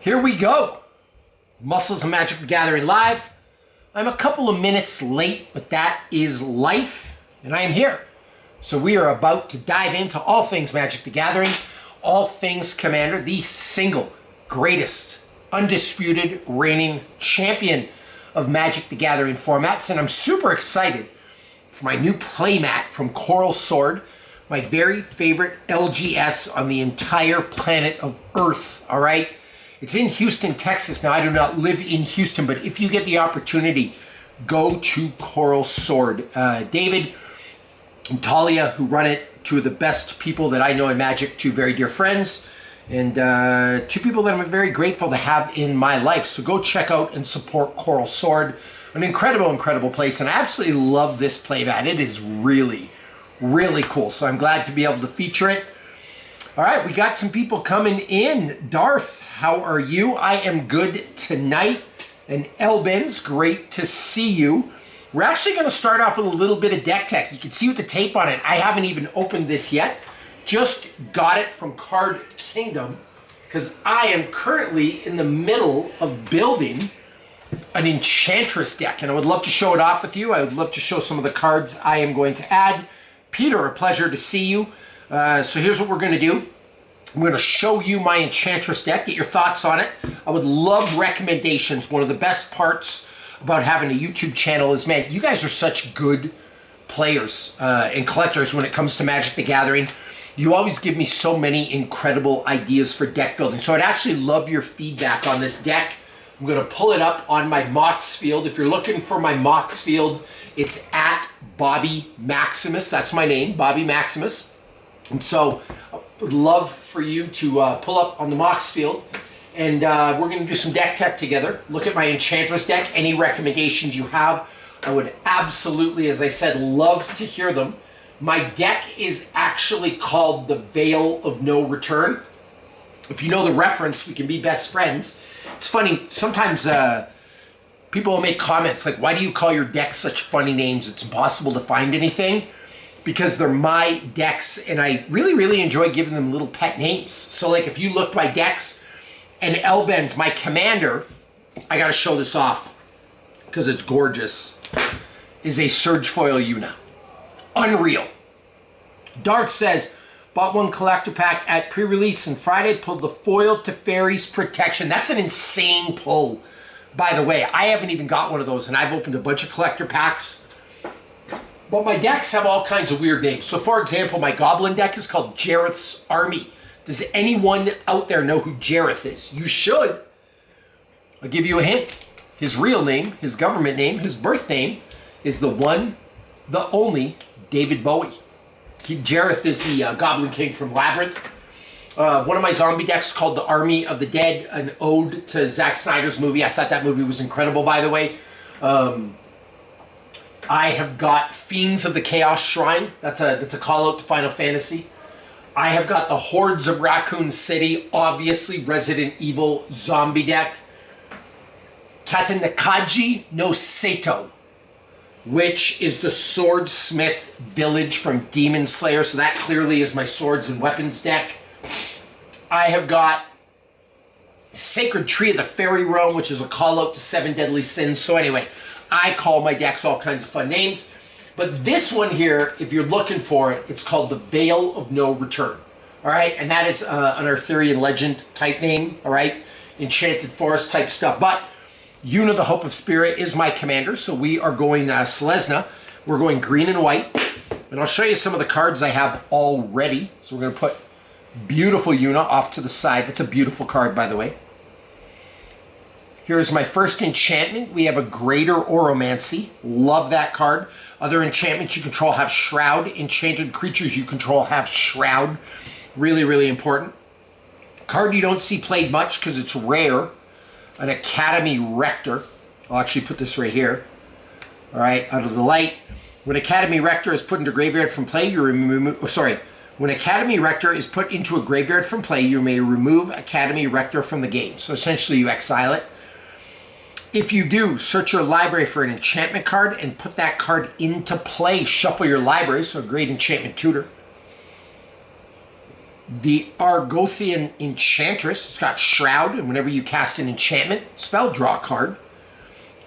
Here we go. Muscles of Magic the Gathering live. I'm a couple of minutes late, but that is life, and I am here. So we are about to dive into all things Magic the Gathering, all things Commander, the single greatest, undisputed, reigning champion of Magic the Gathering formats, and I'm super excited for my new playmat from Coral Sword, my very favorite LGS on the entire planet of Earth, all right? It's in Houston, Texas. Now, I do not live in Houston, but if you get the opportunity, go to Coral Sword. David and Talia, who run it, two of the best people that I know in Magic, two very dear friends, and two people that I'm very grateful to have in my life. So go check out and support Coral Sword. An incredible, incredible place, and I absolutely love this playmat. It is really, really cool. So I'm glad to be able to feature it. All right, we got some people coming in. Darth, how are you? I am good tonight. And Elben's, great to see you. We're actually going to start off with a little bit of deck tech. You can see with the tape on it, I haven't even opened this yet. Just got it from Card Kingdom because I am currently in the middle of building an Enchantress deck. And I would love to show it off with you. I would love to show some of the cards I am going to add. Peter, a pleasure to see you. So here's what we're going to do. I'm going to show you my Enchantress deck, get your thoughts on it. I would love recommendations. One of the best parts about having a YouTube channel is, man, you guys are such good players and collectors when it comes to Magic the Gathering. You always give me so many incredible ideas for deck building. So I'd actually love your feedback on this deck. I'm going to pull it up on my Mox Field. If you're looking for my Mox Field, it's at Bobby Maximus. That's my name, Bobby Maximus. And so I would love for you to pull up on the Mox Field, and we're going to do some deck tech together. Look at my Enchantress deck. Any recommendations you have, I would absolutely, as I said, love to hear them. My deck is actually called the Veil of No Return. If you know the reference, we can be best friends. It's funny, sometimes people will make comments like, why do you call your deck such funny names? It's impossible to find anything. Because they're my decks, and I really, really enjoy giving them little pet names. So like if you look at my decks, and Elben's my commander, I gotta show this off because it's gorgeous, is a Surgefoil Yuna. Unreal. Darth says, bought one collector pack at pre-release and Friday, pulled the foil to Fairies Protection. That's an insane pull, by the way. I haven't even got one of those, and I've opened a bunch of collector packs. But my decks have all kinds of weird names. So for example, my Goblin deck is called Jareth's Army. Does anyone out there know who Jareth is? You should. I'll give you a hint. His real name, his government name, his birth name is the one, the only David Bowie. Jareth is the Goblin King from Labyrinth. One of my zombie decks is called the Army of the Dead, an ode to Zack Snyder's movie. I thought that movie was incredible, by the way. I have got Fiends of the Chaos Shrine. That's a call out to Final Fantasy. I have got the Hordes of Raccoon City, obviously Resident Evil zombie deck. Katanakaji no Sato, which is the Swordsmith Village from Demon Slayer. So that clearly is my swords and weapons deck. I have got Sacred Tree of the Fairy Realm, which is a call out to Seven Deadly Sins. So anyway, I call my decks all kinds of fun names. But this one here, if you're looking for it, it's called the Veil of No Return. All right? And that is an Arthurian legend type name. All right? Enchanted Forest type stuff. But Yuna, the Hope of Spirit, is my commander. So we are going Selesnya. We're going green and white. And I'll show you some of the cards I have already. So we're going to put beautiful Yuna off to the side. That's a beautiful card, by the way. Here's my first enchantment. We have a Greater Oromancy. Love that card. Other enchantments you control have Shroud. Enchanted creatures you control have Shroud. Really, really important. Card you don't see played much because it's rare. An Academy Rector. I'll actually put this right here. All right, out of the light. When Academy Rector is put into graveyard from play, you remove... When Academy Rector is put into a graveyard from play, you may remove Academy Rector from the game. So essentially you exile it. If you do, search your library for an enchantment card and put that card into play. Shuffle your library, so a great enchantment tutor. The Argothian Enchantress. It's got Shroud, and whenever you cast an enchantment spell, draw a card.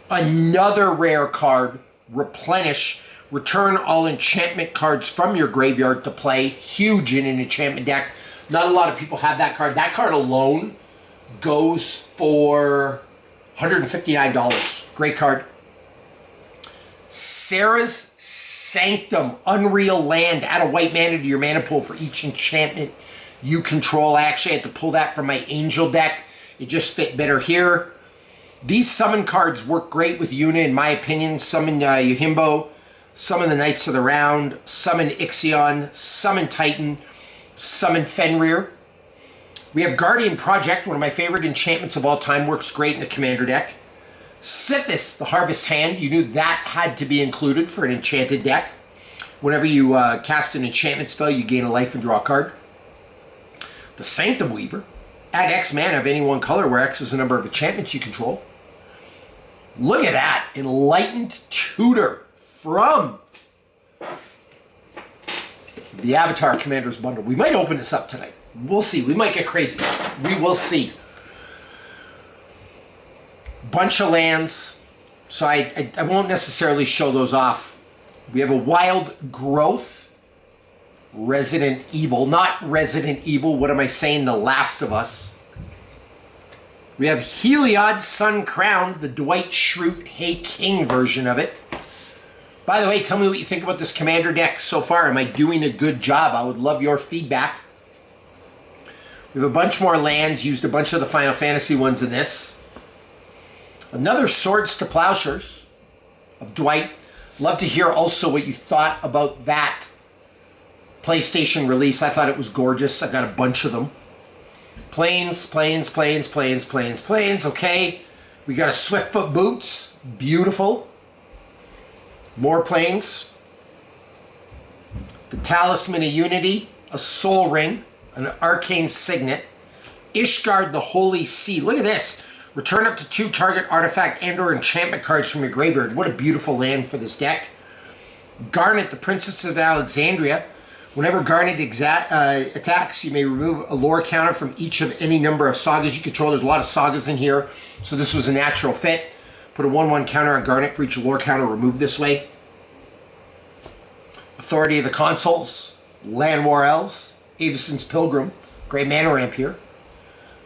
Another rare card, Replenish. Return all enchantment cards from your graveyard to play. Huge in an enchantment deck. Not a lot of people have that card. That card alone goes for $159. Great card. Sarah's Sanctum. Unreal land. Add a white mana to your mana pool for each enchantment you control. I actually had to pull that from my Angel deck. It just fit better here. These summon cards work great with Yuna, in my opinion. Summon Yojimbo. Summon the Knights of the Round. Summon Ixion. Summon Titan. Summon Fenrir. We have Guardian Project, one of my favorite enchantments of all time. Works great in the Commander deck. Sithis, the Harvest Hand. You knew that had to be included for an enchanted deck. Whenever you cast an enchantment spell, you gain a life and draw a card. The Sanctum Weaver. Add X mana of any one color, where X is the number of enchantments you control. Look at that. Enlightened Tutor from the Avatar Commander's Bundle. We might open this up tonight. We'll see. We might get crazy. We will see. Bunch of lands. So I won't necessarily show those off. We have a Wild Growth. Resident Evil. Not Resident Evil. What am I saying? The Last of Us. We have Heliod Sun Crown. The Dwight Schrute Hey King version of it. By the way, tell me what you think about this Commander deck so far. Am I doing a good job? I would love your feedback. We have a bunch more lands. Used a bunch of the Final Fantasy ones in this. Another Swords to Plowshares of Dwight. Love to hear also what you thought about that PlayStation release. I thought it was gorgeous. I got a bunch of them. Planes. Okay. We got a Swiftfoot Boots. Beautiful. More planes. The Talisman of Unity. A Soul Ring. An Arcane Signet. Ishgard the Holy Sea. Look at this. Return up to 2 target artifact and or enchantment cards from your graveyard. What a beautiful land for this deck. Garnet, the Princess of Alexandria. Whenever Garnet attacks, you may remove a lore counter from each of any number of sagas you control. There's a lot of sagas in here, so this was a natural fit. Put a 1/1 counter on Garnet for each lore counter removed this way. Authority of the Consoles. Land War Elves. Avacyn's Pilgrim. Great mana ramp here.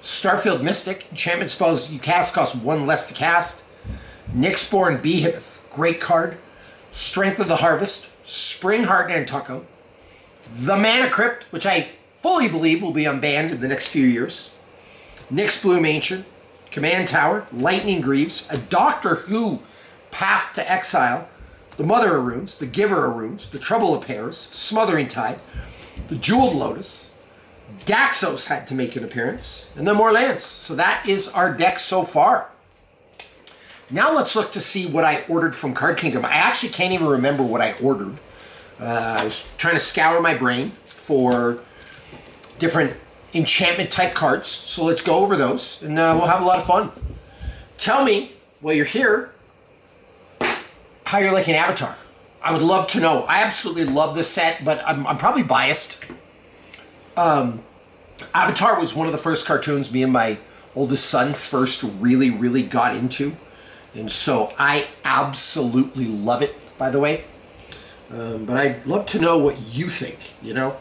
Starfield Mystic. Enchantment spells you cast cost 1 less to cast. Nyxborn Behemoth. Great card. Strength of the Harvest. Springheart Nantucket. The Mana Crypt, which I fully believe will be unbanned in the next few years. Nyx Bloom Ancient. Command Tower. Lightning Greaves. A Doctor Who Path to Exile. The Mother of Runes. The Giver of Runes. The Trouble of Pairs. Smothering Tide. The Jeweled Lotus. Daxos had to make an appearance, and then more lands. So that is our deck so far. Now let's look to see what I ordered from Card Kingdom. I actually can't even remember what I ordered. I was trying to scour my brain for different enchantment type cards. So let's go over those, and we'll have a lot of fun. Tell me, while you're here, how you're liking Avatar. I would love to know. I absolutely love this set, but I'm probably biased. Avatar was one of the first cartoons me and my oldest son first really got into. And so I absolutely love it, by the way. But I'd love to know what you think, you know?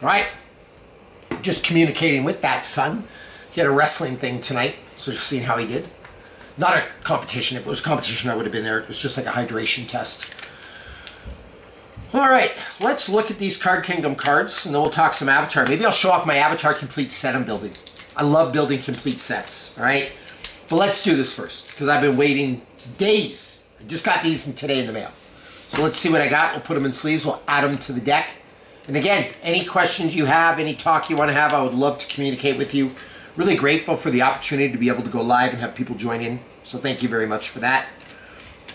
Right? Just communicating with that son. He had a wrestling thing tonight, so just seeing how he did. Not a competition. If it was a competition, I would have been there. It was just like a hydration test. All right, let's look at these Card Kingdom cards, and then we'll talk some Avatar. Maybe I'll show off my Avatar complete set I'm building. I love building complete sets, all right? But let's do this first, because I've been waiting days. I just got these today in the mail. So let's see what I got. We'll put them in sleeves. We'll add them to the deck. And again, any questions you have, any talk you want to have, I would love to communicate with you. Really grateful for the opportunity to be able to go live and have people join in. So thank you very much for that.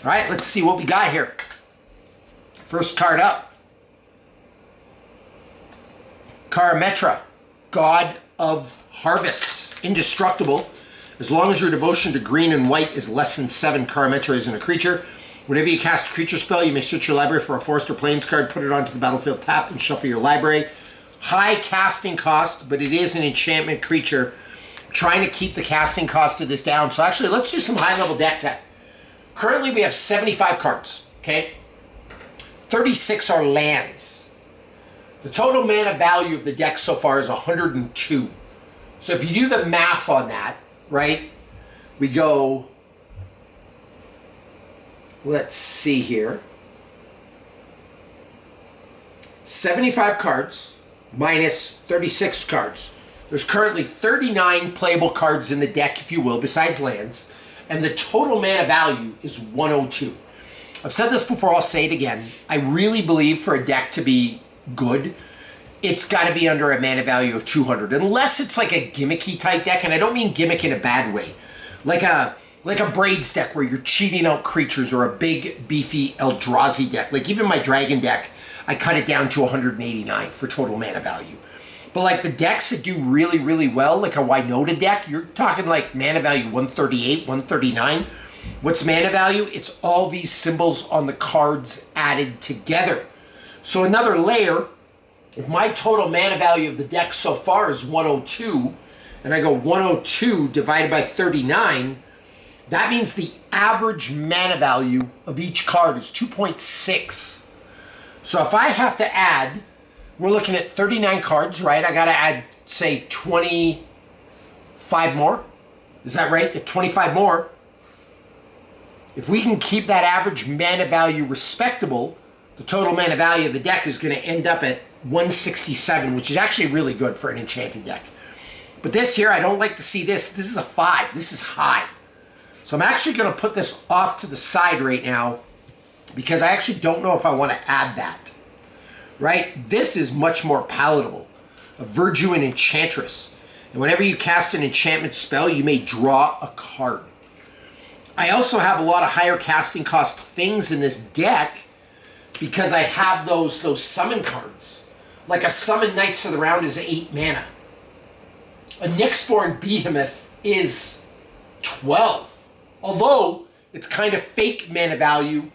All right, let's see what we got here. First card up. Karametra, God of Harvests. Indestructible. As long as your devotion to green and white is less than 7, Karametra isn't a creature. Whenever you cast a creature spell, you may search your library for a forest or plains card, put it onto the battlefield tapped, and shuffle your library. High casting cost, but it is an enchantment creature. I'm trying to keep the casting cost of this down. So actually, let's do some high-level deck tech. Currently, we have 75 cards, okay? 36 are lands. The total mana value of the deck so far is 102. So if you do the math on that, right, we go, let's see here, 75 cards minus 36 cards. There's currently 39 playable cards in the deck, if you will, besides lands, and the total mana value is 102. I've said this before, I'll say it again. I really believe for a deck to be good, it's got to be under a mana value of 200, unless it's like a gimmicky type deck, and I don't mean gimmick in a bad way. Like a Braids deck where you're cheating out creatures, or a big, beefy Eldrazi deck. Like even my Dragon deck, I cut it down to 189 for total mana value. But like the decks that do really, really well, like a Winota deck, you're talking like mana value 138, 139. What's mana value? It's all these symbols on the cards added together. So another layer, if my total mana value of the deck so far is 102, and I go 102 divided by 39, that means the average mana value of each card is 2.6. So if I have to add, we're looking at 39 cards, right? I got to add, say, 25 more. Is that right? At 25 more, if we can keep that average mana value respectable, the total mana value of the deck is going to end up at 167, which is actually really good for an enchanted deck. But this here, I don't like to see this. This is a 5. This is high. So I'm actually going to put this off to the side right now because I actually don't know if I want to add that. Right? This is much more palatable. A Verduin Enchantress. And whenever you cast an enchantment spell, you may draw a card. I also have a lot of higher casting cost things in this deck because I have those summon cards. Like a Summon Knights of the Round is 8 mana. A Nyxborn Behemoth is 12. Although, it's kind of fake mana value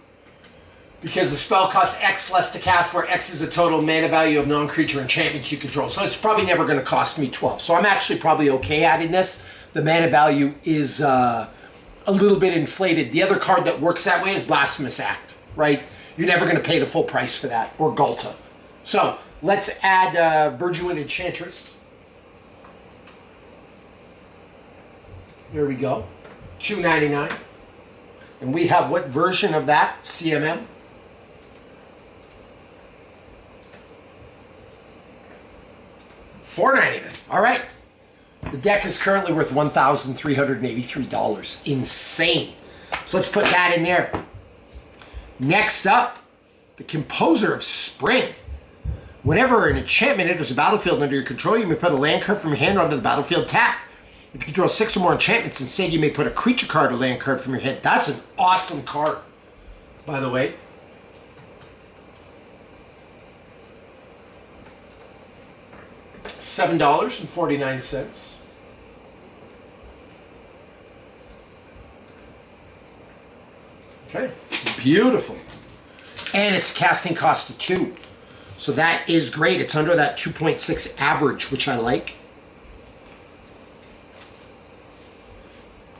because the spell costs X less to cast, where X is the total mana value of non-creature enchantments you control. So it's probably never going to cost me 12. So I'm actually probably okay adding this. The mana value is a little bit inflated. The other card that works that way is Blasphemous Act, right? You're never going to pay the full price for that, or Galta. So let's add Verduin Enchantress. There we go. $2.99. And we have what version of that? CMM? $4.99. All right. The deck is currently worth $1,383. Insane. So let's put that in there. Next up, the Composer of Spring. Whenever an enchantment enters the battlefield under your control, you may put a land card from your hand onto the battlefield tapped. If you control 6 or more enchantments, instead you may put a creature card or land card from your hand. That's an awesome card, by the way. $7.49. Okay, beautiful. And it's casting cost of 2. So that is great. It's under that 2.6 average, which I like.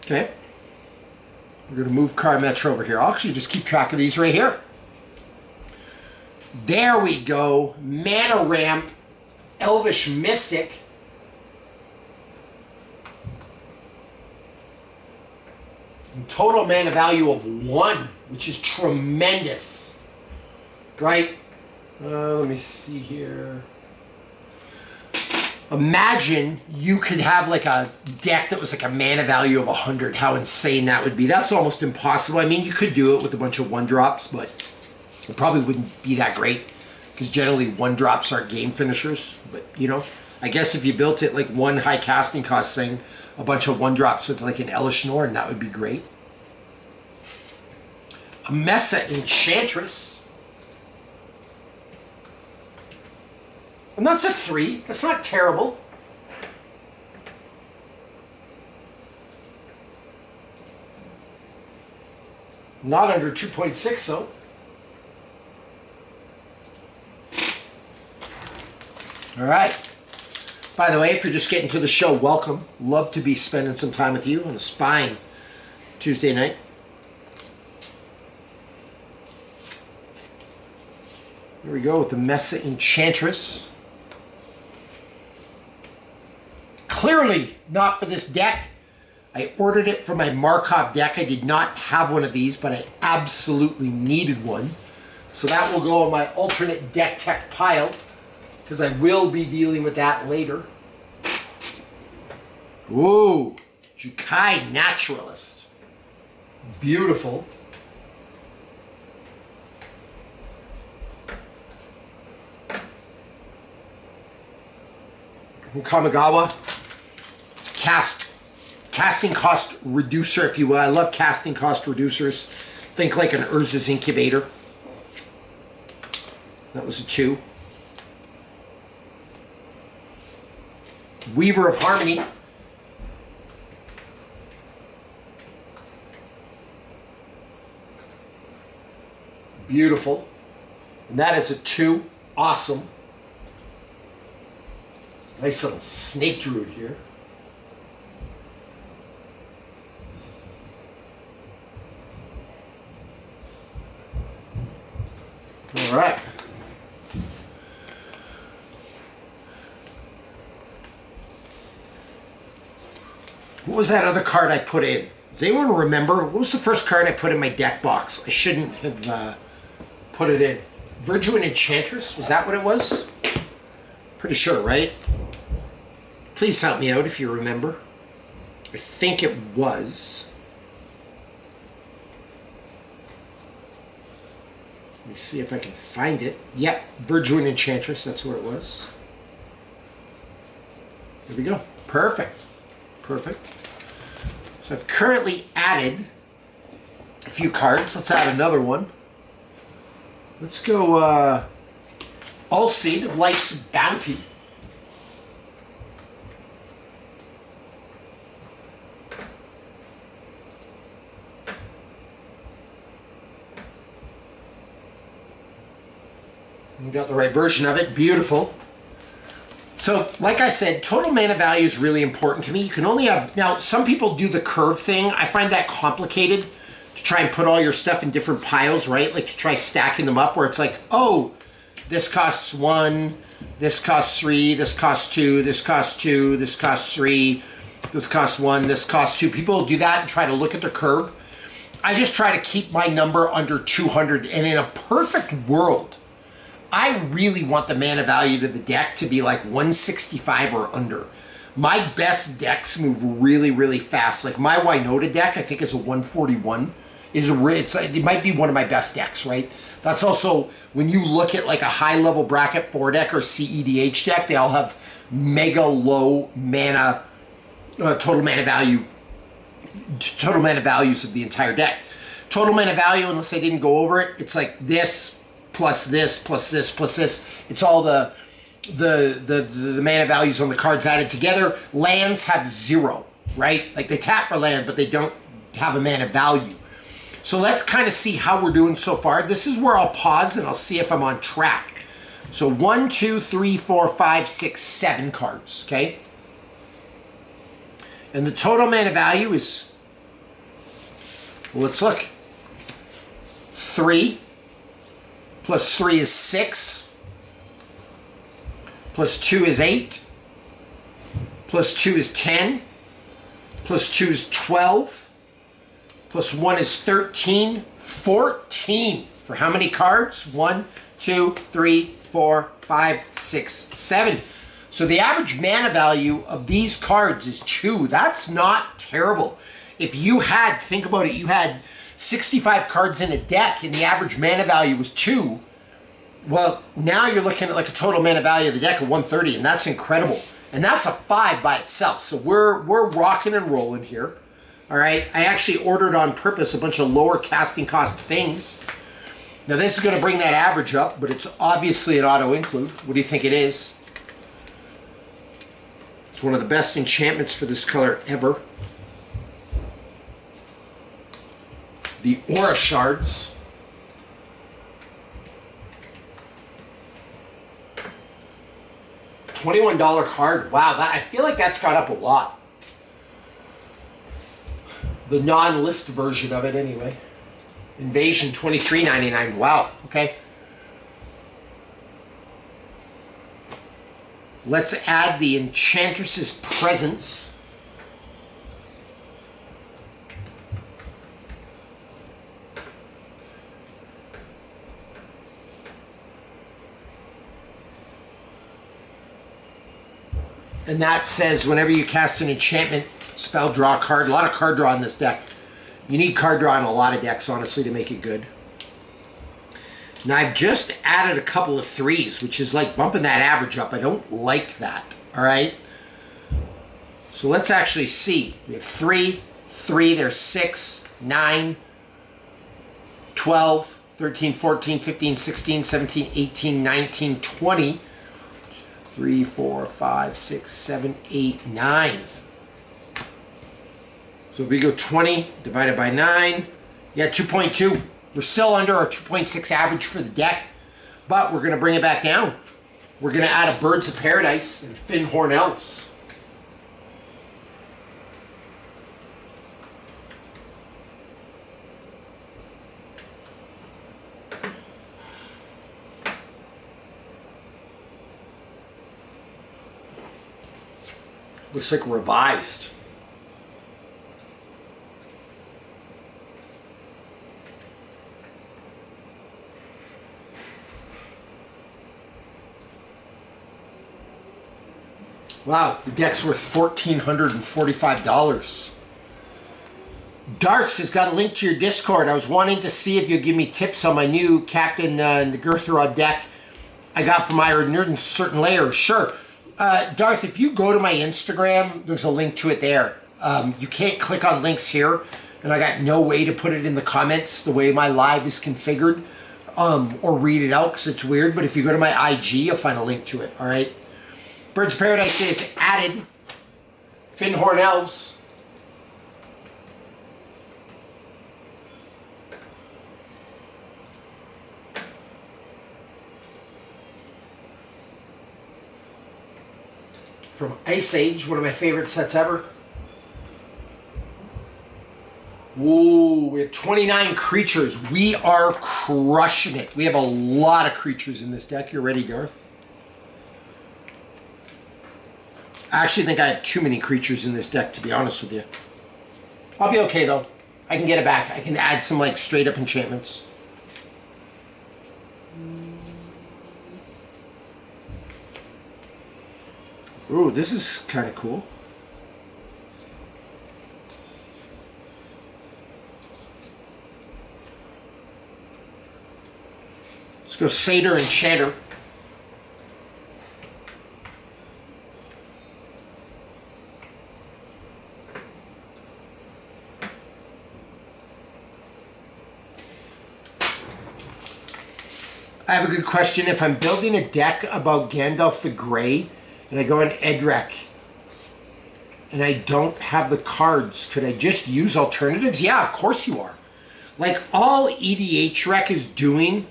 Okay. We're going to move Karametra over here. I'll actually just keep track of these right here. There we go. Mana Ramp, Elvish Mystic. And total mana value of 1, which is tremendous. Right? Let me see here. Imagine you could have like a deck that was like a mana value of 100. How insane that would be. That's almost impossible. I mean, you could do it with a bunch of 1-drops, but it probably wouldn't be that great. because generally 1-drops aren't game finishers. But, you know, I guess if you built it like one high casting cost thing, a bunch of 1-drops with like an Elish Norn, that would be great. A Mesa Enchantress. And that's a 3. That's not terrible. Not under 2.6 though. All right. By the way, if you're just getting to the show, welcome. Love to be spending some time with you on this fine Tuesday night. Here we go with the Mesa Enchantress. Clearly not for this deck. I ordered it for my Markov deck. I did not have one of these, but I absolutely needed one. So that will go on my alternate deck tech pile, because I will be dealing with that later. Ooh, Jukai Naturalist. Beautiful. From Kamigawa. It's a casting cost reducer, if you will. I love casting cost reducers. Think like an Urza's Incubator. That was a 2. Weaver of Harmony. Beautiful. And that is a 2. Awesome. Nice little snake druid here. All right. What was that other card I put in? Does anyone remember? What was the first card I put in my deck box? I shouldn't have put it in. Verduin Enchantress? Was that what it was? Pretty sure, right? Please help me out if you remember. I think it was. Let me see if I can find it. Yep, Verduin Enchantress, that's where it was. There we go. Perfect. Perfect. So I've currently added a few cards. Let's add another one. Let's go Ulseed of Life's Bounty. We got the right version of it. Beautiful. So, like I said, total mana value is really important to me. You can only have... Now, some people do the curve thing. I find that complicated to try and put all your stuff in different piles, right? Like to try stacking them up where it's like, oh, this costs 1, this costs 3, this costs 2, this costs 2, this costs 3, this costs 1, this costs 2. People do that and try to look at the curve. I just try to keep my number under 200. And in a perfect world, I really want the mana value to the deck to be like 165 or under. My best decks move really, really fast. Like my Winota deck, I think is a 141. It might be one of my best decks, right? That's also, when you look at like a high level bracket 4 deck or CEDH deck, they all have mega low mana, total mana values of the entire deck. Total mana value, unless I didn't go over it, it's like this, plus this, plus this, plus this. It's all the mana values on the cards added together. Lands have 0, right? Like they tap for land, but they don't have a mana value. So let's kind of see how we're doing so far. This is where I'll pause and I'll see if I'm on track. So 1, 2, 3, 4, 5, 6, 7 cards, okay? And the total mana value is, well, let's look. 3. Plus 3 is 6. Plus 2 is 8. Plus 2 is 10. Plus 2 is 12. Plus 1 is 13. 14. For how many cards? 1, 2, 3, 4, 5, 6, 7. So the average mana value of these cards is 2. That's not terrible. If you had, think about it, you had 65 cards in a deck and the average mana value was 2, Well, now you're looking at like a total mana value of the deck of 130, and that's incredible. And that's a 5 by itself. So we're rocking and rolling here. All right. I actually ordered on purpose a bunch of lower casting cost things. Now this is going to bring that average up, but it's obviously an auto include. What do you think it is? It's one of the best enchantments for this color ever. The Aura Shards. $21 card. Wow, I feel like that's got up a lot. The non-list version of it anyway. Invasion, $23.99. Wow, okay. Let's add the Enchantress's Presence. And that says whenever you cast an enchantment spell, draw a card. A lot of card draw in this deck. You need card draw in a lot of decks, honestly, to make it good. Now, I've just added a couple of 3s, which is like bumping that average up. I don't like that, all right? So let's actually see. We have 3, there's 6, 9, 12, 13, 14, 15, 16, 17, 18, 19, 20. 3, 4, 5, 6, 7, 8, 9. So if we go 20 divided by 9, yeah, 2.2. We're still under our 2.6 average for the deck, but we're going to bring it back down. We're going to add a Birds of Paradise and Finhorn Elves. Looks like revised. Wow, the deck's worth $1,445. Darks has got a link to your Discord. I was wanting to see if you'd give me tips on my new Captain Nagurthrod deck I got from Iron Nerd Certain Layer. Sure. Darth, if you go to my Instagram, there's a link to it there. You can't click on links here, and I got no way to put it in the comments the way my live is configured, or read it out because it's weird. But if you go to my IG, you'll find a link to it, all right? Birds of Paradise is added. Finhorn Elves. From Ice Age, one of my favorite sets ever. Ooh, we have 29 creatures. We are crushing it. We have a lot of creatures in this deck. You ready, Garth? I actually think I have too many creatures in this deck, to be honest with you. I'll be okay, though. I can get it back. I can add some, like, straight-up enchantments. Ooh, this is kind of cool. Let's go Satyr and Enchanter. I have a good question. If I'm building a deck about Gandalf the Grey, and I go in Edrek, and I don't have the cards, could I just use alternatives? Yeah, of course you are. Like, all EDH Rec is doing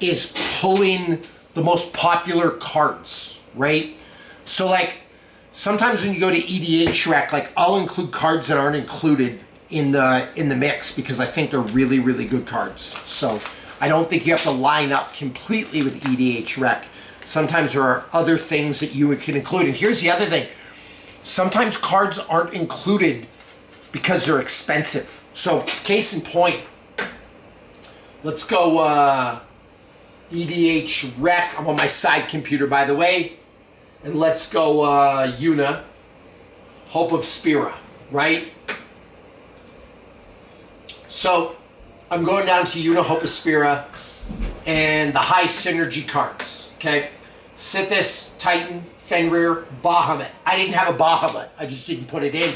is pulling the most popular cards, right? So, like, sometimes when you go to EDH Rec, like, I'll include cards that aren't included in the mix because I think they're really, really good cards. So I don't think you have to line up completely with EDH Rec. Sometimes there are other things that you can include. And here's the other thing. Sometimes cards aren't included because they're expensive. So, case in point, let's go EDH Rec. I'm on my side computer, by the way. And let's go Una, Hope of Spira, right? So, I'm going down to Una, Hope of Spira. and the high synergy cards. Okay, Sithis, Titan, Fenrir, Bahamut. I didn't have a Bahamut. I just didn't put it in.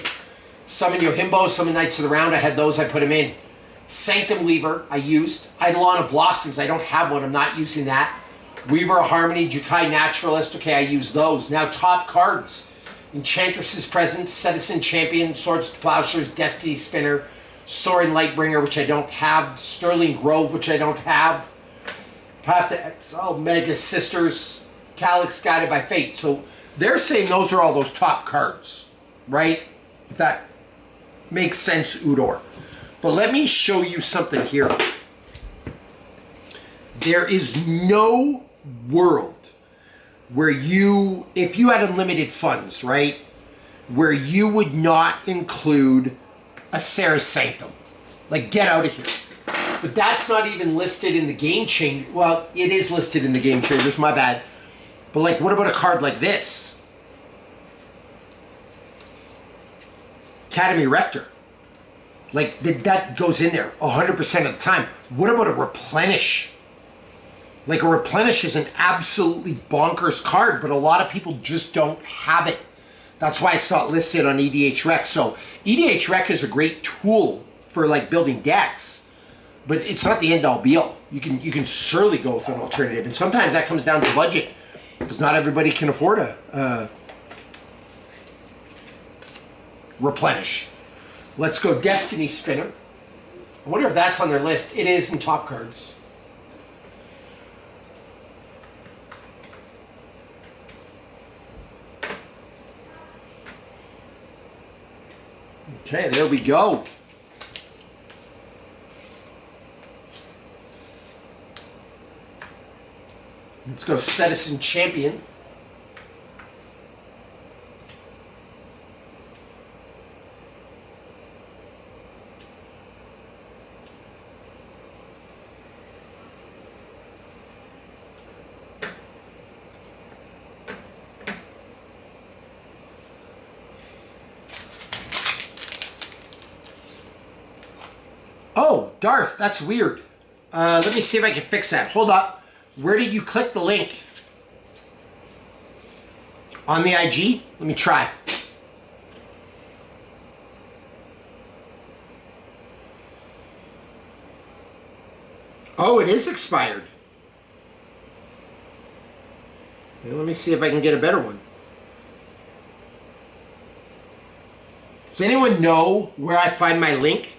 Summon Yohimbo, Summon Knights of the Round. I had those. I put them in. Sanctum Weaver, I used. Eidolon of Blossoms. I don't have one. I'm not using that. Weaver of Harmony, Jukai Naturalist. Okay, I use those. Now, top cards. Enchantress's Presence, Citizen Champion, Swords to Plowshares, Destiny Spinner, Soaring Lightbringer, which I don't have. Sterling Grove, which I don't have. Path to Exile, Mega Sisters, Calyx Guided by Fate. So they're saying those are all those top cards, right? If that makes sense, Udor. But let me show you something here. There is no world where you, if you had unlimited funds, right, where you would not include a Sarah's Sanctum. Like, get out of here. But that's not even listed in the Game Changer. Well, it is listed in the Game Changers, my bad. But, like, what about a card like this? Academy Rector. Like, that goes in there 100% of the time. What about a Replenish? Like, a Replenish is an absolutely bonkers card, but a lot of people just don't have it. That's why it's not listed on EDH Rec. So, EDH Rec is a great tool for, like, building decks, but it's not the end-all be-all. You can certainly go with an alternative, and sometimes that comes down to budget, because not everybody can afford a Replenish. Let's go Destiny Spinner. I wonder if that's on their list. It is in top cards. Okay, there we go. Let's go Citizen Champion. Oh, Darth, that's weird. Let me see if I can fix that. Hold up. Where did you click the link? On the IG? Let me try. Oh, it is expired. Well, let me see if I can get a better one. Does anyone know where I find my link?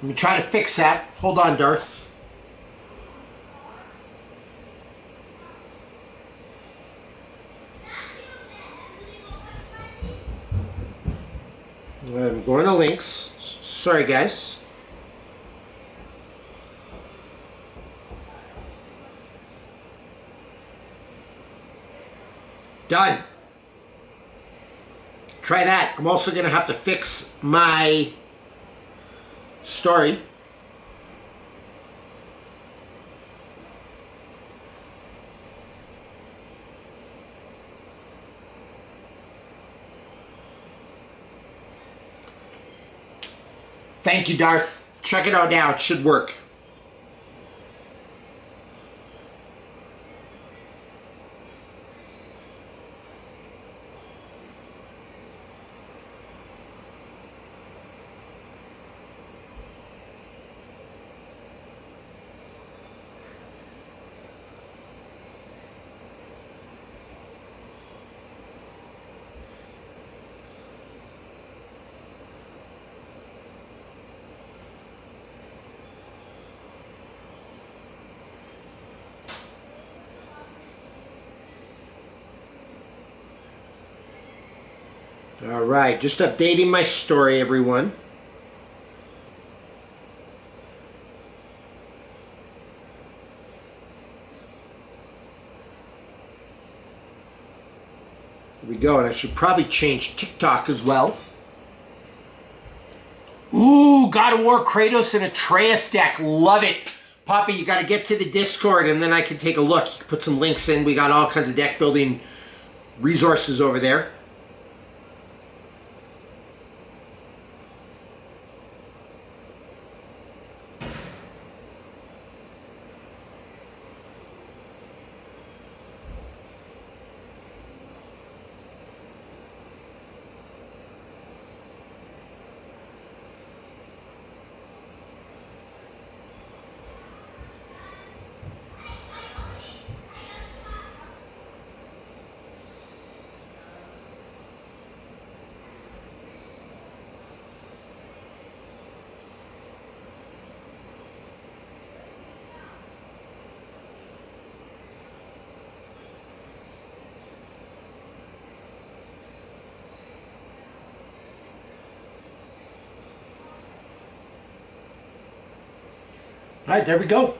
Let me try to fix that. Hold on, Darth. I'm going to links. Sorry, guys. Done. Try that. I'm also going to have to fix my story. Thank you, Darth. Check it out now. It should work. All right, just updating my story, everyone. There we go. And I should probably change TikTok as well. Ooh, God of War Kratos and Atreus deck. Love it. Poppy, you got to get to the Discord and then I can take a look. You can put some links in. We got all kinds of deck building resources over there. All right, there we go.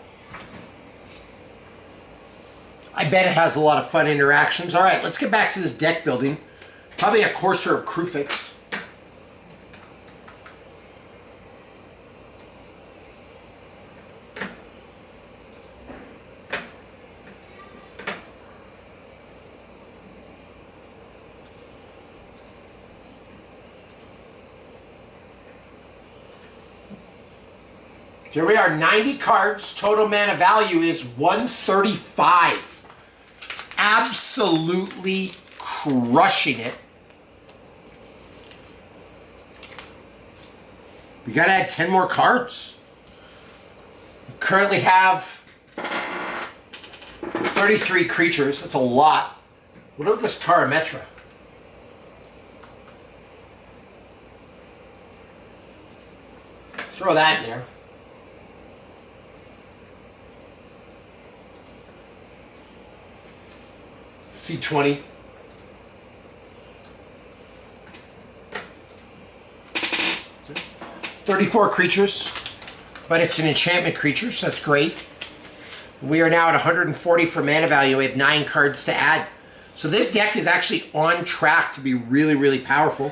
I bet it has a lot of fun interactions. All right, let's get back to this deck building. Probably a courser of Krufix. Here we are, 90 cards. Total mana value is 135. Absolutely crushing it. We gotta add 10 more cards. We currently have 33 creatures. That's a lot. What about this Parametra? Throw that in there. C20. $34 creatures, but it's an enchantment creature, so that's great. We are now at 140 for mana value. We have 9 cards to add. So this deck is actually on track to be really, really powerful.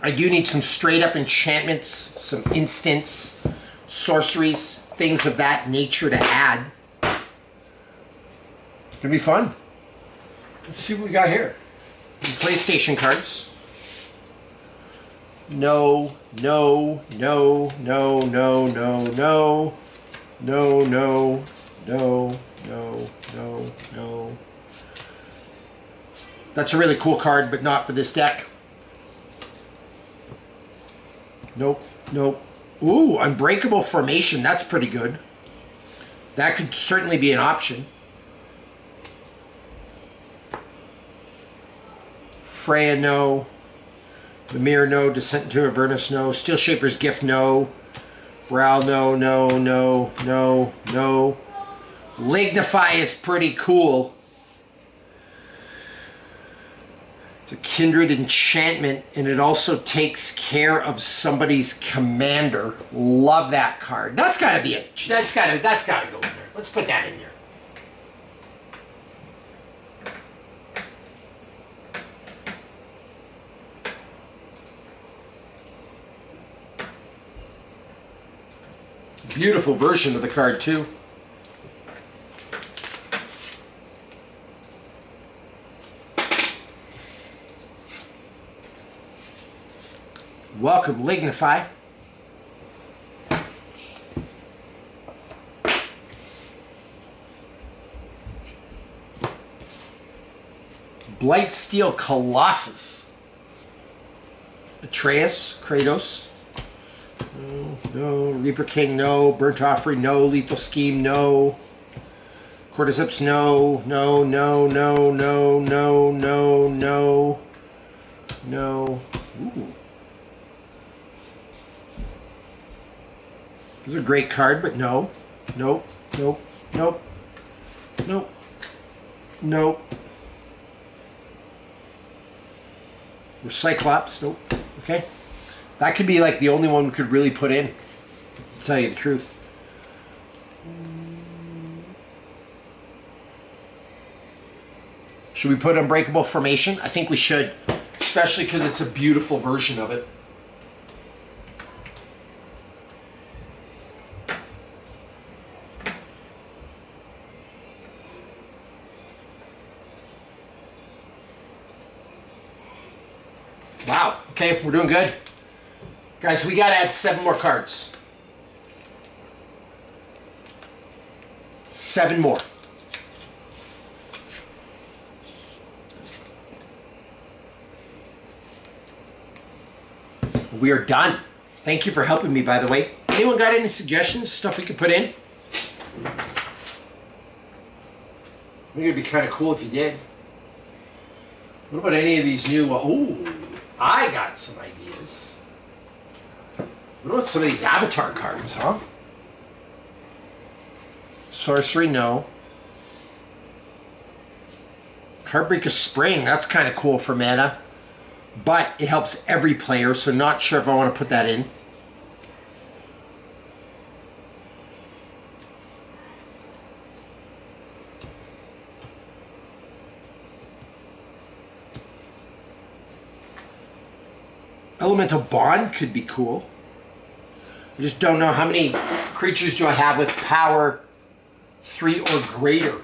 I do need some straight up enchantments, some instants, sorceries, things of that nature to add. It's gonna be fun. Let's see what we got here. PlayStation cards. No, no, no, no, no, no, no, no, no, no, no, no, no. That's a really cool card, but not for this deck. Nope, nope. Ooh, Unbreakable Formation. That's pretty good. That could certainly be an option. Freya, no. Mimir, no. Descent into Avernus, no. Steel Shaper's Gift, no. Ral, no, no, no, no, no. Lignify is pretty cool. It's a kindred enchantment, and it also takes care of somebody's commander. Love that card. That's gotta be it. That's gotta go in there. Let's put that in there. Beautiful version of the card too. Welcome, Lignify. Blightsteel Colossus. Atreus, Kratos. No, no. Reaper King, no. Burnt Offering, no. Lethal Scheme, no. Cordyceps, no. No, no, no, no, no, no, no. No. Ooh. This is a great card, but no. Nope. Nope. Nope. Nope. Nope. Cyclops, nope. Okay. That could be like the only one we could really put in, to tell you the truth. Should we put Unbreakable Formation? I think we should, especially because it's a beautiful version of it. Wow, okay, we're doing good. Guys, we gotta add 7 more cards. 7 more. We are done. Thank you for helping me, by the way. Anyone got any suggestions, stuff we could put in? I think it'd be kind of cool if you did. What about any of these new... oh, I got some ideas. What about some of these avatar cards, huh? Sorcery, no. Heartbreaker Spring, that's kind of cool for mana. But it helps every player, so not sure if I want to put that in. Elemental Bond could be cool. I just don't know how many creatures do I have with power 3 or greater.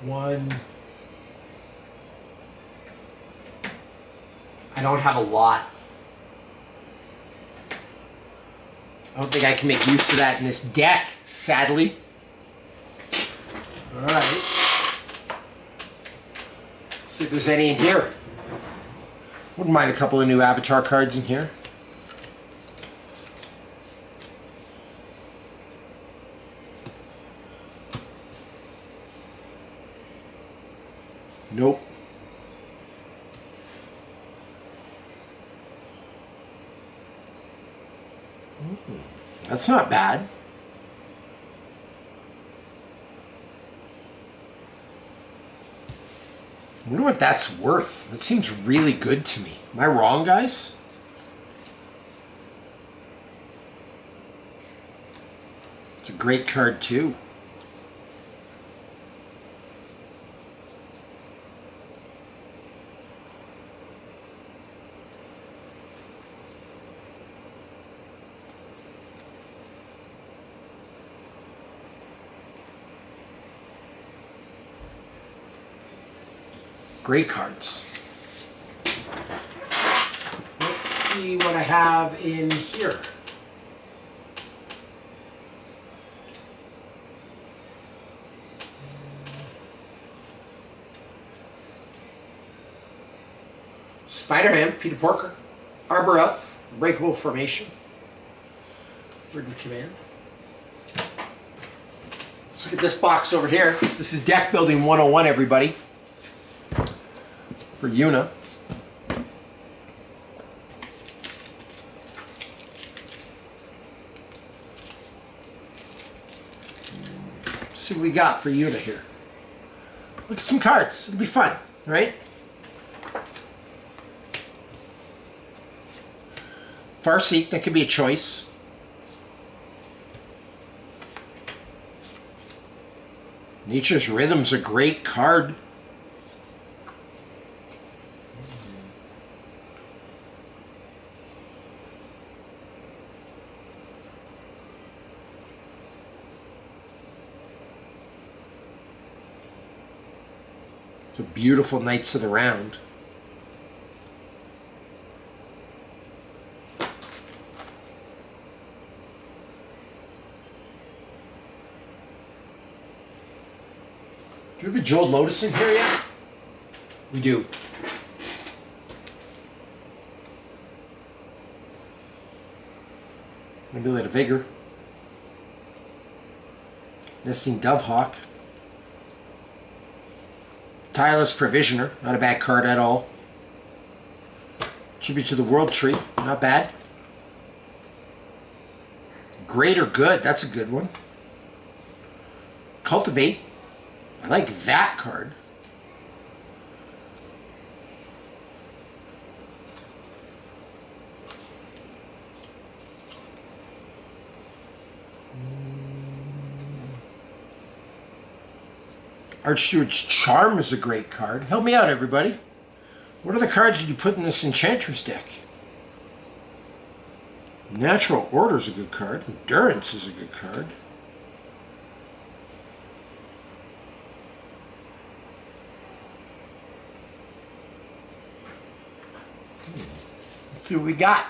One. I don't have a lot. I don't think I can make use of that in this deck, sadly. All right. See if there's any in here. Wouldn't mind a couple of new avatar cards in here. Nope. That's not bad. I wonder what that's worth. That seems really good to me. Am I wrong, guys? It's a great card, too. Great cards. Let's see what I have in here. Spider-Man, Peter Porker, Arbor Elf, Unbreakable Formation, Word of Command. Let's look at this box over here. This is Deck Building 101, everybody. For Yuna. Let's see what we got for Yuna here. Look at some cards. It'll be fun, right? Farseek, that could be a choice. Nature's Rhythm's a great card. It's a beautiful Knights of the Round. Do we have a Jeweled Lotus in here yet? We do. Manipulate a Vigor. Nesting Dovehawk. Tireless Provisioner, not a bad card at all. Tribute to the World Tree, not bad. Greater Good, that's a good one. Cultivate, I like that card. Archsteward's Charm is a great card. Help me out, everybody. What are the cards that you put in this Enchantress deck? Natural Order is a good card. Endurance is a good card. Let's see what we got.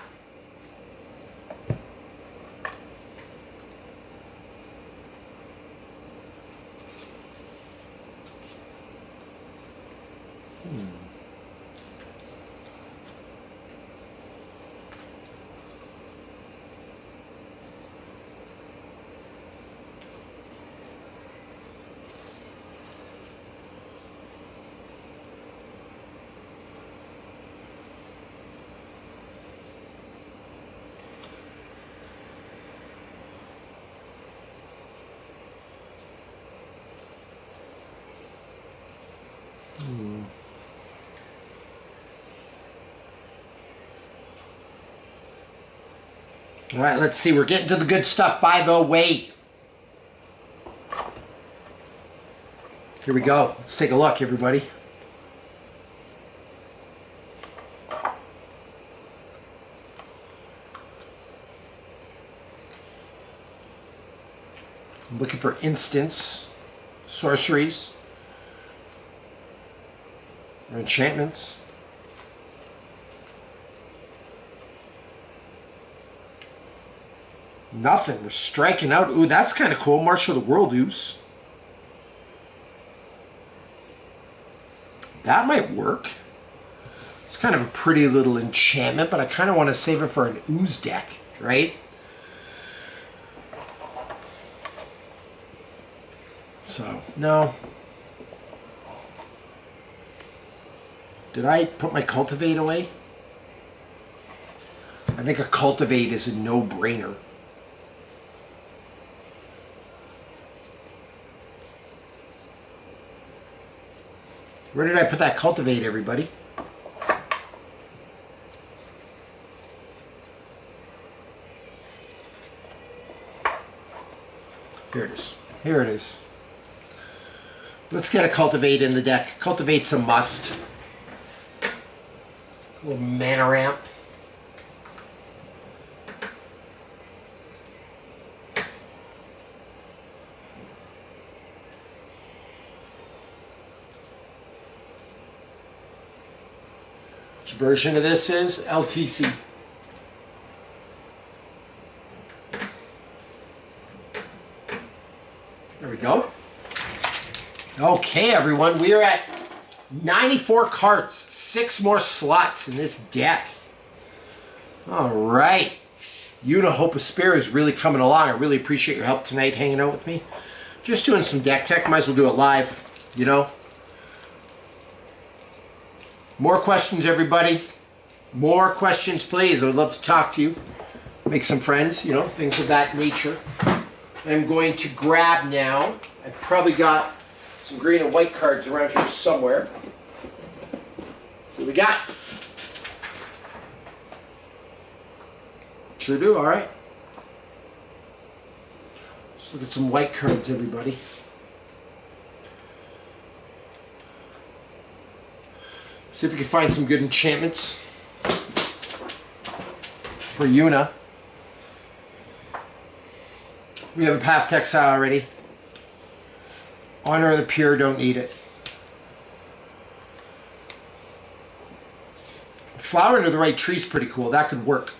All right, let's see. We're getting to the good stuff, by the way. Here we go. Let's take a look, everybody. I'm looking for instants, sorceries, or enchantments. Nothing. We're striking out. Ooh, that's kind of cool. March of the World Ooze. That might work. It's kind of a pretty little enchantment, but I kind of want to save it for an ooze deck, right? So, no. Did I put my Cultivate away? I think a Cultivate is a no-brainer. Where did I put that Cultivate, everybody? Here it is. Here it is. Let's get a Cultivate in the deck. Cultivate's a must. A little mana ramp. Which version of this is? LTC. There we go. Okay, everyone, we are at 94 cards. 6 more slots in this deck. All right. Una Hope of Spirit is really coming along. I really appreciate your help tonight hanging out with me. Just doing some deck tech. Might as well do it live, you know. More questions, everybody. More questions, please. I would love to talk to you. Make some friends, you know, things of that nature. I'm going to grab now. I've probably got some green and white cards around here somewhere. See what we got. Sure do, all right. Let's look at some white cards, everybody. See if we can find some good enchantments for Una. We have a Path to Exile already. Honor of the Pure, don't need it. Flower Under the Right Tree is pretty cool. That could work.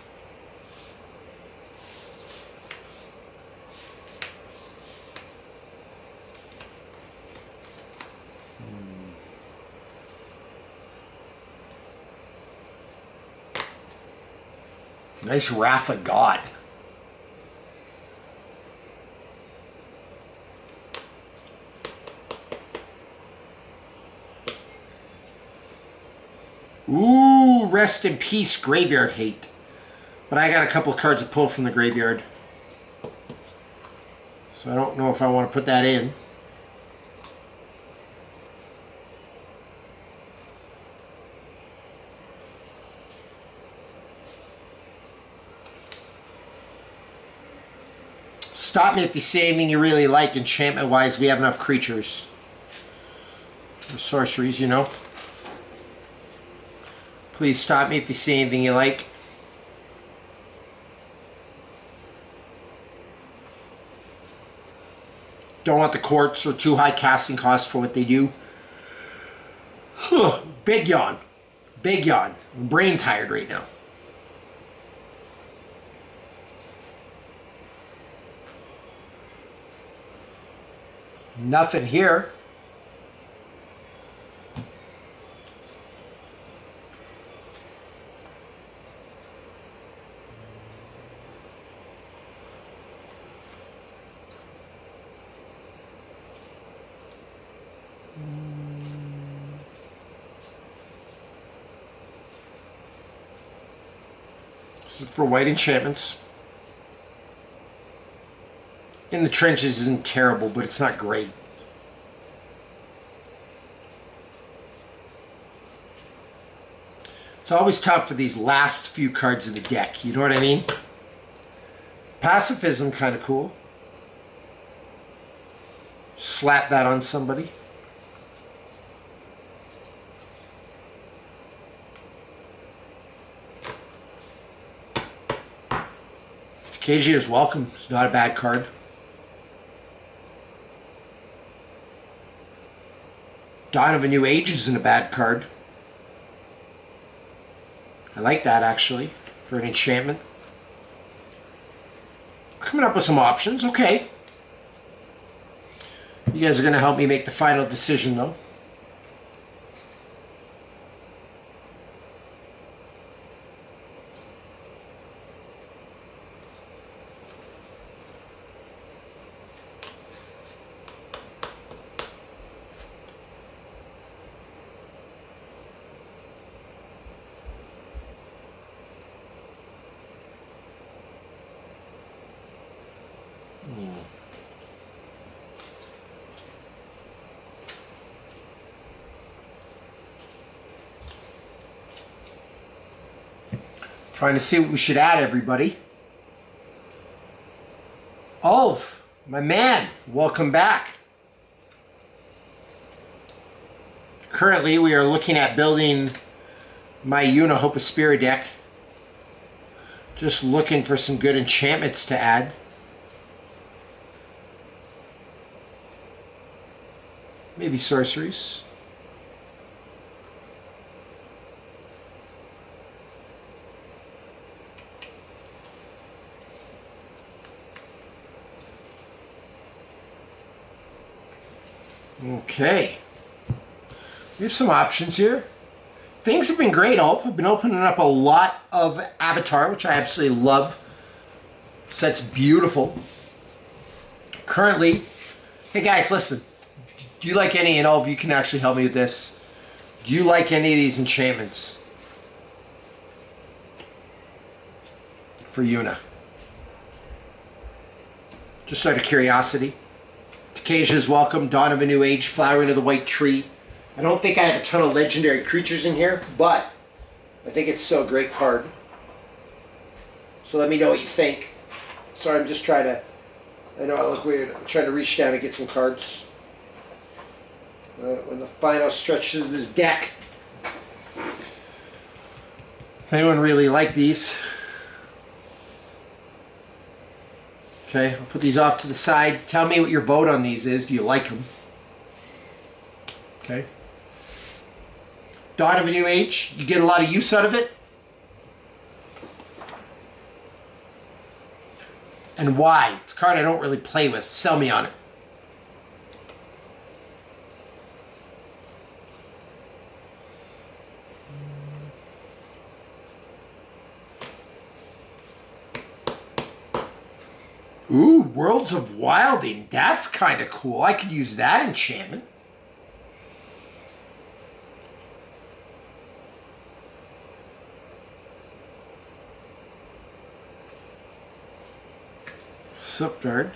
Nice Wrath of God. Ooh, Rest in Peace, Graveyard Hate. But I got a couple of cards to pull from the graveyard. So I don't know if I want to put that in. Stop me if you see anything you really like enchantment-wise. We have enough creatures. The sorceries, you know. Please stop me if you see anything you like. Don't want the courts or too high casting costs for what they do. Big yawn. Big yawn. I'm brain tired right now. Nothing here. For white enchantments. In the Trenches isn't terrible, but it's not great. It's always tough for these last few cards of the deck, you know what I mean? Pacifism, kind of cool. Slap that on somebody. KG is welcome. It's not a bad card. Dawn of a New Age isn't a bad card. I like that, actually, for an enchantment. Coming up with some options. Okay. You guys are going to help me make the final decision, though. Trying to see what we should add, everybody. Ulf, my man, welcome back. Currently, we are looking at building my Una Hope of Spirit deck. Just looking for some good enchantments to add. Maybe sorceries. Okay. We have some options here. Things have been great, Ulf. I've been opening up a lot of Avatar, which I absolutely love. So that's beautiful. Currently, hey guys, listen. Do you like any, and all of you can actually help me with this. Do you like any of these enchantments for Una? Just out of curiosity. Takesia's welcome. Dawn of a New Age. Flowering of the White Tree. I don't think I have a ton of legendary creatures in here, but I think it's still a great card. So let me know what you think. Sorry, I'm just trying to... I know I look weird. I'm trying to reach down and get some cards. When the final stretches of this deck. Does anyone really like these? Okay, I'll put these off to the side. Tell me what your vote on these is. Do you like them? Okay. Dawn of a New Age. You get a lot of use out of it? And why? It's a card I don't really play with. Sell me on it. Ooh, Worlds of Wilding. That's kind of cool. I could use that enchantment. Subguard.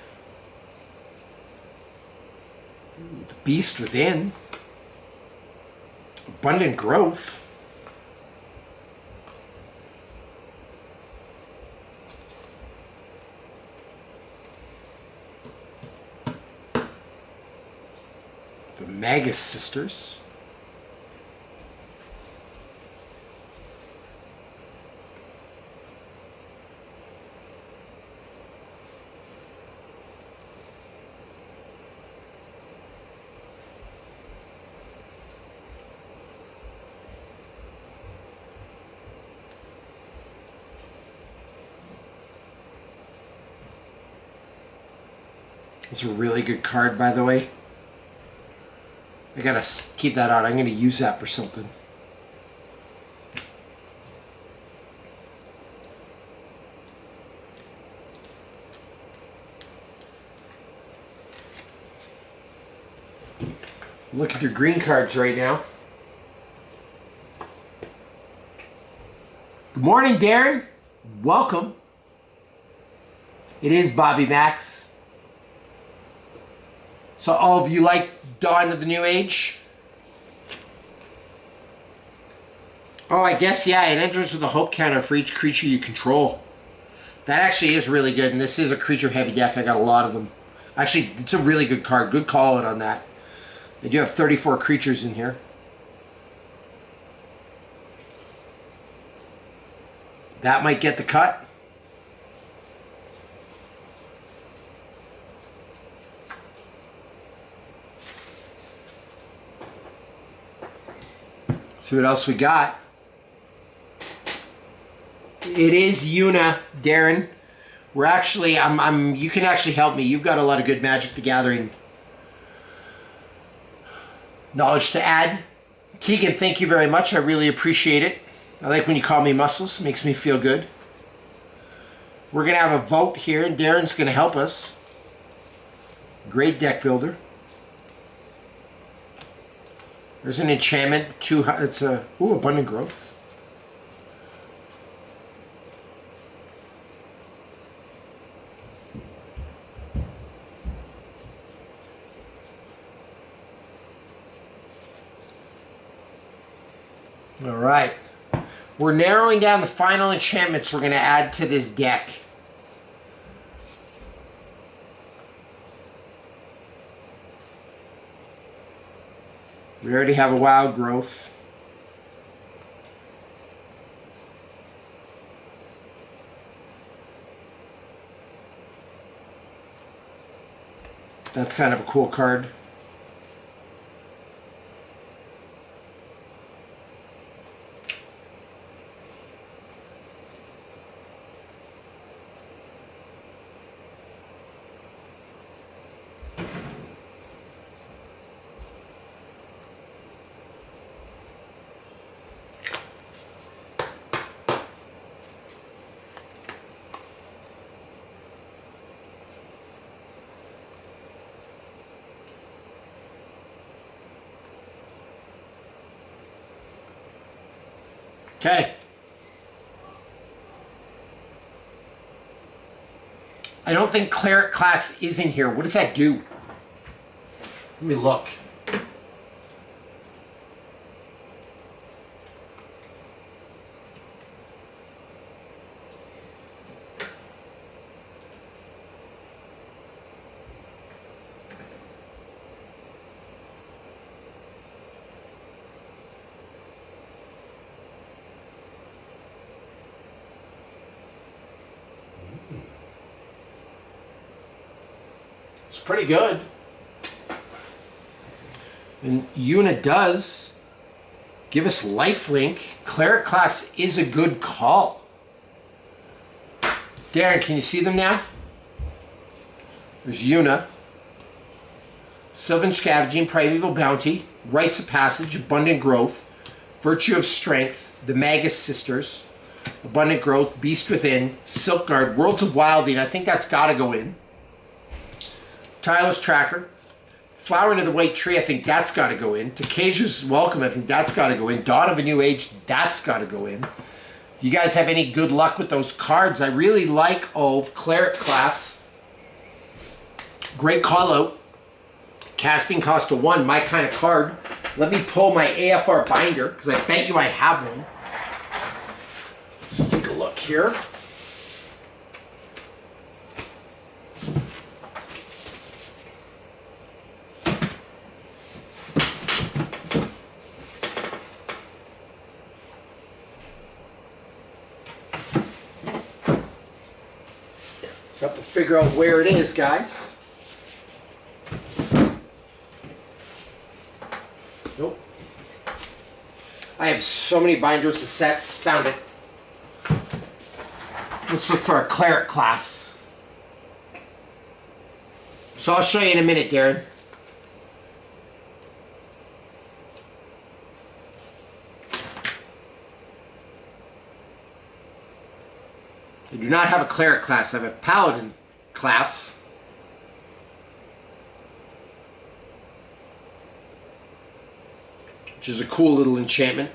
The Beast Within. Abundant Growth. The Magus Sisters. It's a really good card, by the way. I gotta keep that out. I'm gonna use that for something. Look at your green cards right now. Good morning, Darren. Welcome. It is Bobby Max. So all of you like Dawn of the New Age? Oh, I guess, yeah, it enters with a hope counter for each creature you control. That actually is really good, and this is a creature-heavy deck. I got a lot of them. Actually, it's a really good card. Good call out on that. They do have 34 creatures in here. That might get the cut. See what else we got. It is Una, Darren. We're actually, you can actually help me. You've got a lot of good Magic the Gathering knowledge to add. Keegan, thank you very much. I really appreciate it. I like when you call me Muscles. Makes me feel good. We're going to have a vote here, and Darren's going to help us. Great deck builder. There's an enchantment. It's a Abundant Growth. All right. We're narrowing down the final enchantments we're going to add to this deck. We already have a Wild Growth. That's kind of a cool card. Okay. I don't think Cleric class is in here. What does that do? Let me look. It's pretty good. And Una does give us lifelink. Cleric class is a good call. Darren, can you see them now? There's Una. Sylvan Scavenging, Primeval Bounty, Rites of Passage, Abundant Growth, Virtue of Strength, the Magus Sisters, Abundant Growth, Beast Within, Silkguard, Worlds of Wilding. I think that's got to go in. Tireless Tracker, Flower into the White Tree, I think that's got to go in. Takesha's Welcome, I think that's got to go in. Dawn of a New Age, that's got to go in. Do you guys have any good luck with those cards? I really like Cleric class. Great call out. Casting cost of 1, my kind of card. Let me pull my AFR binder, because I bet you I have one. Let's take a look here. So I have to figure out where it is, guys. Nope. I have so many binders of sets. Found it. Let's look for a Cleric class. So I'll show you in a minute, Darren. I do not have a cleric class. I have a paladin class. Which is a cool little enchantment.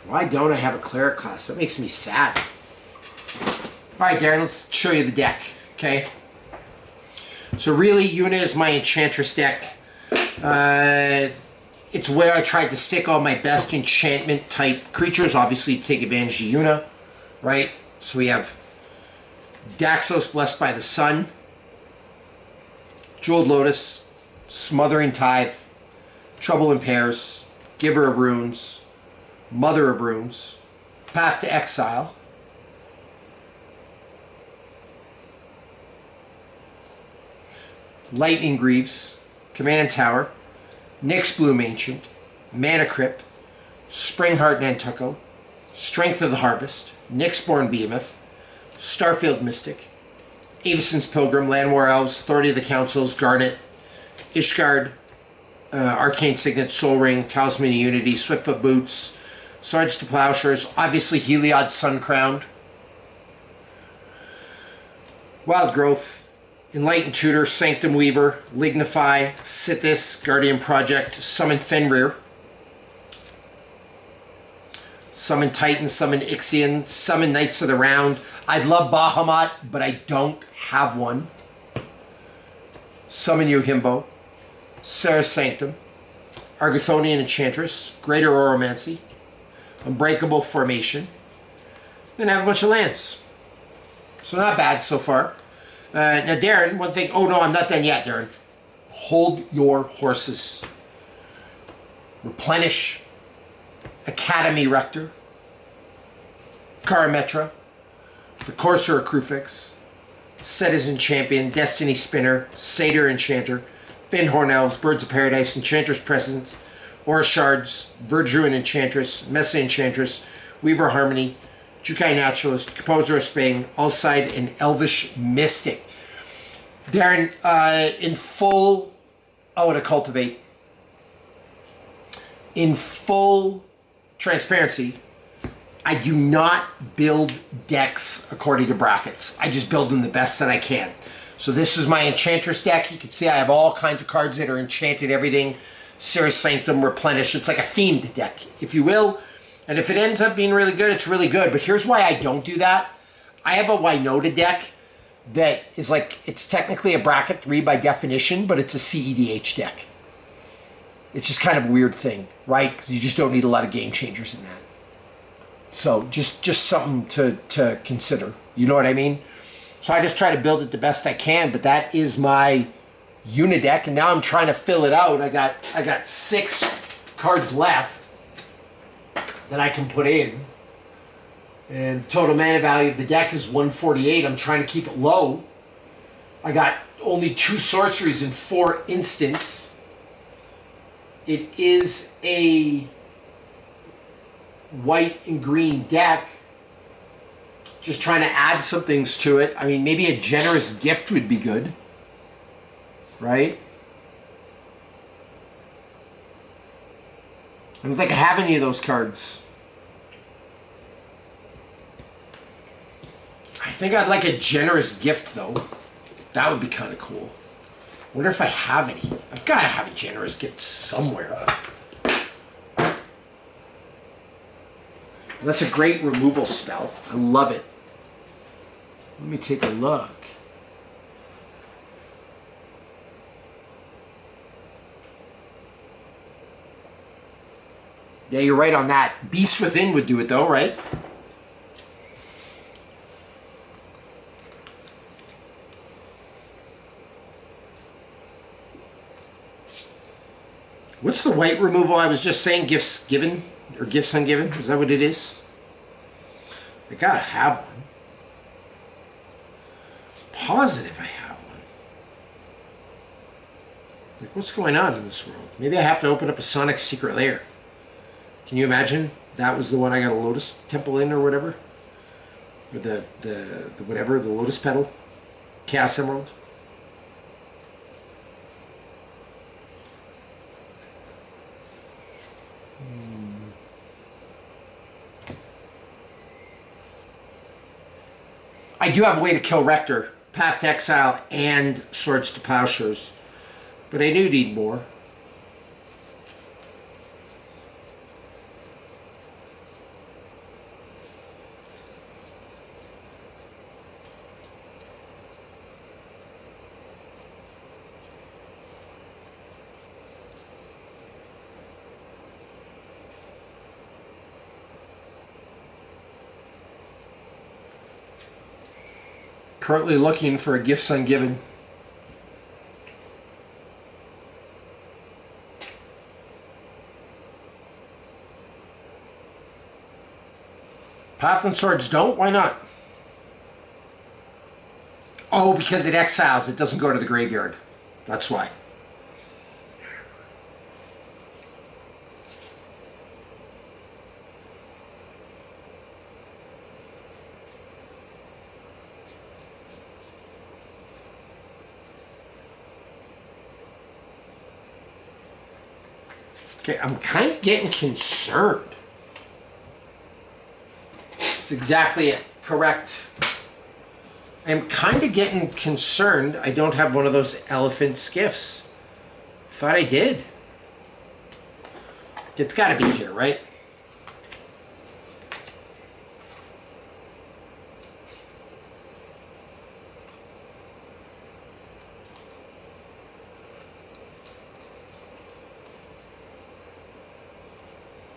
Why don't I have a cleric class? That makes me sad. Alright, Darren, let's show you the deck, okay? So really, Yuna is my Enchantress deck. It's where I tried to stick all my best enchantment type creatures. Obviously, take advantage of Yuna, right? So we have Daxos, Blessed by the Sun, Jeweled Lotus, Smothering Tithe, Trouble in Pairs, Giver of Runes, Mother of Runes, Path to Exile, Lightning Greaves, Command Tower, Nyx Bloom Ancient, Mana Crypt, Springheart Nantuko, Strength of the Harvest, Nyxborn Behemoth, Starfield Mystic, Avacyn's Pilgrim, Landwar Elves, Authority of the Councils, Garnet, Ishgard, Arcane Signet, Soul Ring, Talisman of Unity, Swiftfoot Boots, Swords to Plowshares, obviously Heliod Suncrowned, Wild Growth, Enlightened Tutor, Sanctum Weaver, Lignify, Sithis, Guardian Project, Summon Fenrir, Summon Titan, Summon Ixion, Summon Knights of the Round. I'd love Bahamut, but I don't have one. Summon Yohimbo, Sarah Sanctum, Argothonian Enchantress, Greater Oromancy, Unbreakable Formation, and have a bunch of lands. So not bad so far. Now, Darren, one thing. Oh, no, I'm not done yet, Darren. Hold your horses. Replenish. Academy Rector. Karametra. The Courser of Crufix. Citizen Champion. Destiny Spinner. Satyr Enchanter. Finhorn Elves. Birds of Paradise. Enchantress Presence. Aura Shards. Verdruin Enchantress. Mesa Enchantress. Weaver Harmony. Jukai Naturalist, Composer of Spang, Allside, and Elvish Mystic. Darren, in full... Oh, to cultivate. In full transparency, I do not build decks according to brackets. I just build them the best that I can. So this is my Enchantress deck. You can see I have all kinds of cards that are enchanted, everything. Sarah Sanctum, Replenish. It's like a themed deck, if you will. And if it ends up being really good, it's really good. But here's why I don't do that. I have a Winota deck that is like, it's technically a bracket 3 by definition, but it's a CEDH deck. It's just kind of a weird thing, right? Because you just don't need a lot of game changers in that. So just something to consider. You know what I mean? So I just try to build it the best I can, but that is my Yuna deck. And now I'm trying to fill it out. I got 6 cards left that I can put in. And the total mana value of the deck is 148. I'm trying to keep it low. I got only 2 sorceries and 4 instants. It is a white and green deck. Just trying to add some things to it. I mean, maybe a generous gift would be good. Right? I don't think I have any of those cards. I think I'd like a generous gift, though. That would be kind of cool. Wonder if I have any. I've got to have a generous gift somewhere. That's a great removal spell. I love it. Let me take a look. Yeah, you're right on that. Beast Within would do it, though, right? What's the white removal I was just saying? Gifts given? Or gifts ungiven? Is that what it is? I gotta have one. Positive I have one. Like, what's going on in this world? Maybe I have to open up a Sonic Secret Lair. Can you imagine? That was the one I got a Lotus Temple in or whatever. Or the whatever, the Lotus Petal. Chaos Emerald. I do have a way to kill Rector, Path to Exile, and Swords to Plowshares. But I do need more. Currently looking for a Gifts Ungiven. Path and Swords don't? Why not? Oh, because it exiles. It doesn't go to the graveyard. That's why. Okay, I'm kind of getting concerned. That's exactly it. Correct. I'm kind of getting concerned I don't have one of those elephant skiffs. Thought I did. It's got to be here, right?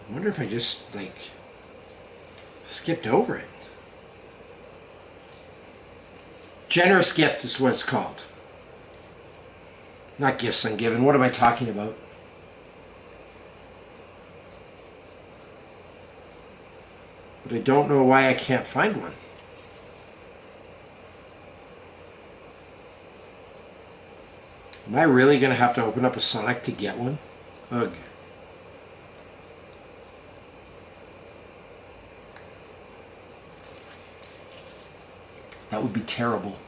I wonder if I just, like, skipped over it. Generous Gift is what it's called. Not Gifts Ungiven. What am I talking about? But I don't know why I can't find one. Am I really going to have to open up a Sonic to get one? Ugh. That would be terrible.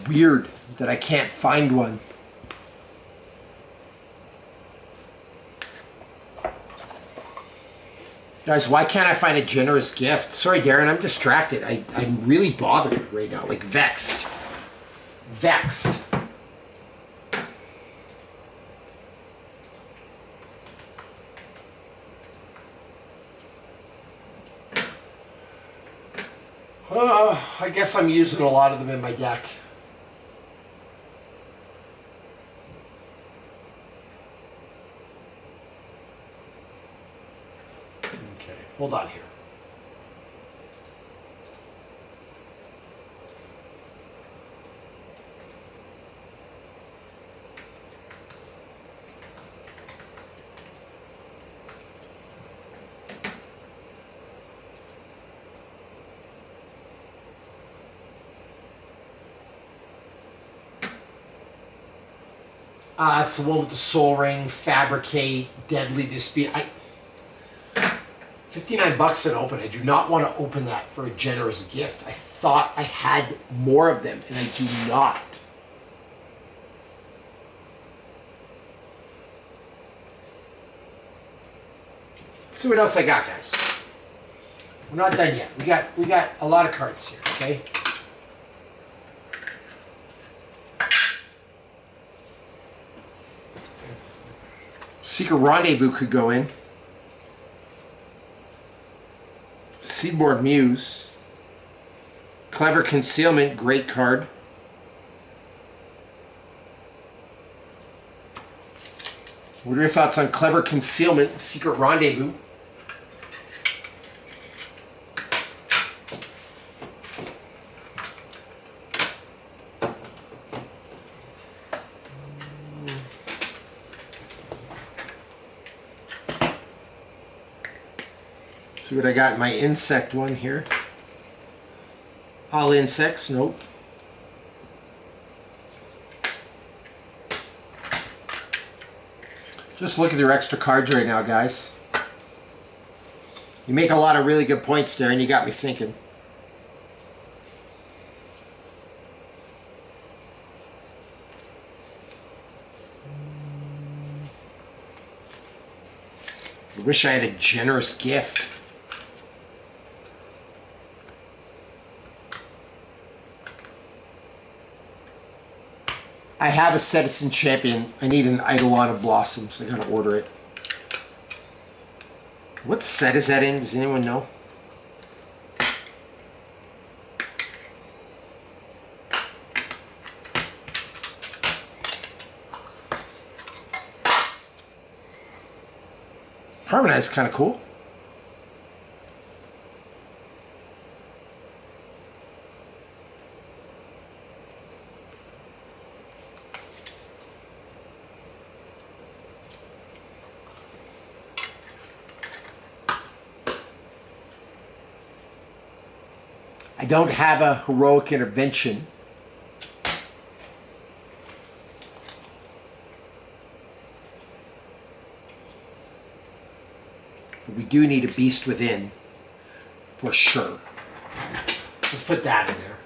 Weird that I can't find one. Guys, why can't I find a Generous Gift? Sorry, Darren, I'm distracted. I'm really bothered right now, like vexed. Vexed. I guess I'm using a lot of them in my deck. Hold on here. It's the one with the Soul Ring, Fabricate, Deadly Dispute. 59 bucks an open. I do not want to open that for a Generous Gift. I thought I had more of them, and I do not. Let's see what else I got, guys. We're not done yet. We got a lot of cards here, okay? Secret Rendezvous could go in. Seaboard Muse. Clever Concealment, great card. What are your thoughts on Clever Concealment, Secret Rendezvous? See what I got in my insect one here. All insects, nope. Just look at their extra cards right now, guys. You make a lot of really good points there, and you got me thinking. I wish I had a generous gift. I have a Citizen Champion. I need an Eidolon of Blossoms. I gotta order it. What set is that in? Does anyone know? Harmonize is kind of cool. I don't have a heroic intervention. But we do need a beast within, for sure. Let's put that in there.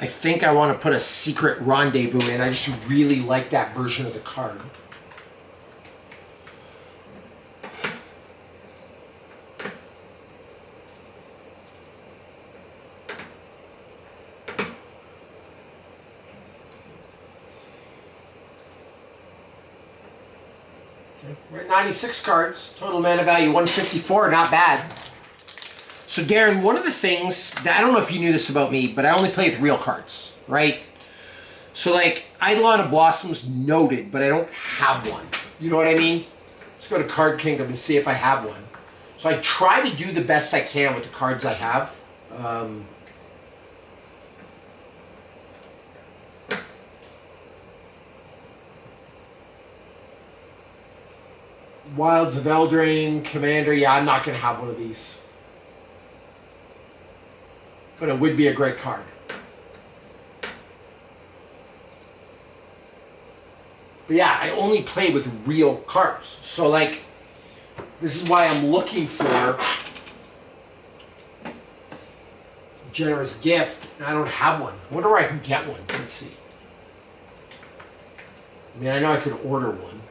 I think I want to put a secret rendezvous in. I just really like that version of the card. Okay. We're at 96 cards. Total mana value 154. Not bad. So Darren, one of the things that I don't know if you knew this about me, but I only play with real cards, right? So like Eidolon of Blossoms noted, but I don't have one. You know what I mean? Let's go to Card Kingdom and see if I have one. So I try to do the best I can with the cards I have. Wilds of Eldraine, Commander. Yeah, I'm not going to have one of these. But it would be a great card. But yeah, I only play with real cards. So like, this is why I'm looking for generous gift, and I don't have one. I wonder where I can get one. Let's see. I mean, I know I could order one.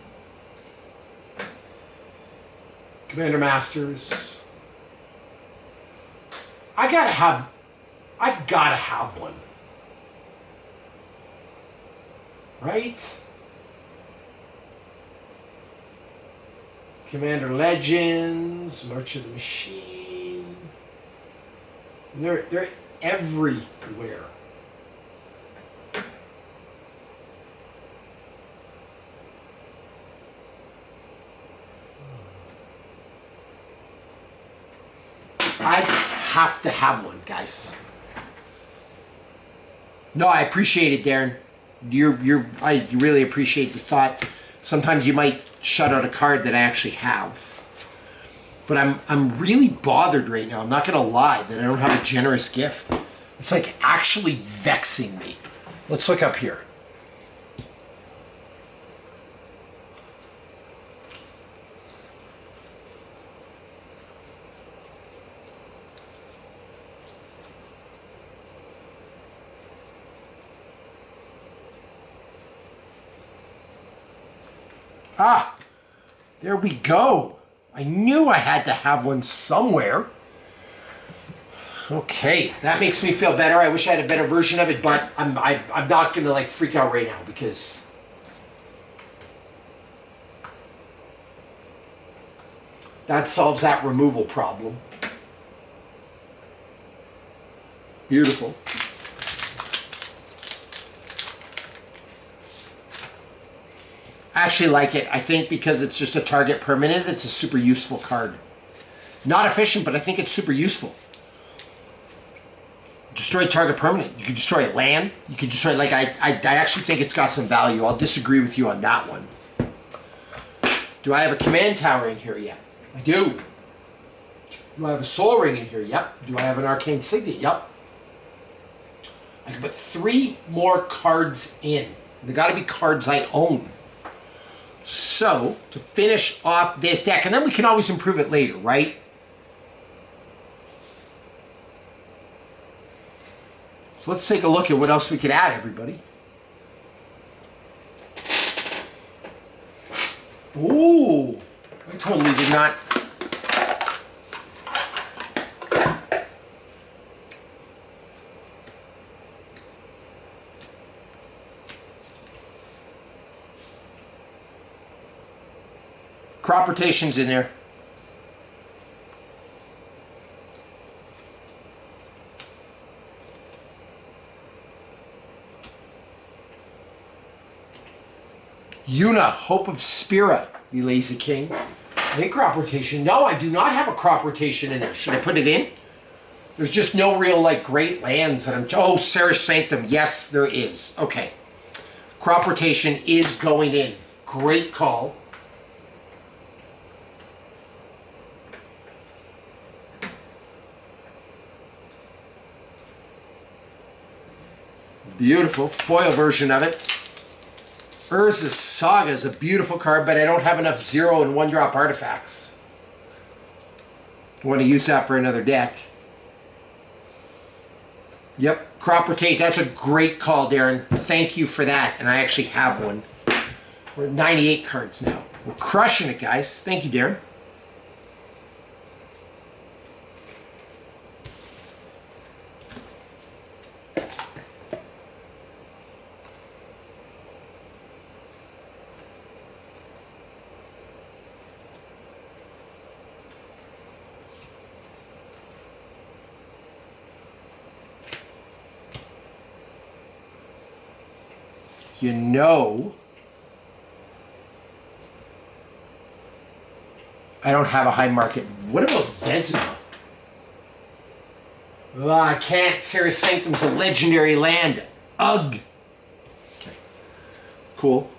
Commander Masters. I gotta have one. Right? Commander Legends, March of the Machine. They're everywhere. I have to have one, guys. No, I appreciate it, Darren. I really appreciate the thought. Sometimes you might shut out a card that I actually have. But I'm really bothered right now. I'm not gonna lie that I don't have a generous gift. It's like actually vexing me. Let's look up here. Ah, there we go. I knew I had to have one somewhere. Okay, that makes me feel better. I wish I had a better version of it, but I'm not gonna like freak out right now because that solves that removal problem. Beautiful. I actually like it. I think because it's just a target permanent, it's a super useful card. Not efficient, but I think it's super useful. Destroy target permanent. You can destroy land. You can destroy, like, I actually think it's got some value. I'll disagree with you on that one. Do I have a command tower in here yet? I do. Do I have a soul ring in here? Yep. Do I have an arcane signet? Yep. I can put 3 more cards in. They got to be cards I own. So, to finish off this deck, and then we can always improve it later, right? So let's take a look at what else we could add, everybody. Ooh, I totally did not. Crop rotation's in there. Yuna, Hope of Spira, you lazy king. Hey, crop rotation. No, I do not have a crop rotation in there. Should I put it in? There's just no real, like, great lands that I'm... Oh, Seraph Sanctum. Yes, there is. Okay. Crop rotation is going in. Great call. Beautiful. Foil version of it. Urza's Saga is a beautiful card, but I don't have enough 0 and 1-drop artifacts. I want to use that for another deck. Yep, crop rotate. That's a great call, Darren. Thank you for that. And I actually have one. We're at 98 cards now. We're crushing it, guys. Thank you, Darren. You know, I don't have a high market. What about Vesna? Oh, I can't. Seraph Sanctum's a legendary land. Ugh. Okay. Cool.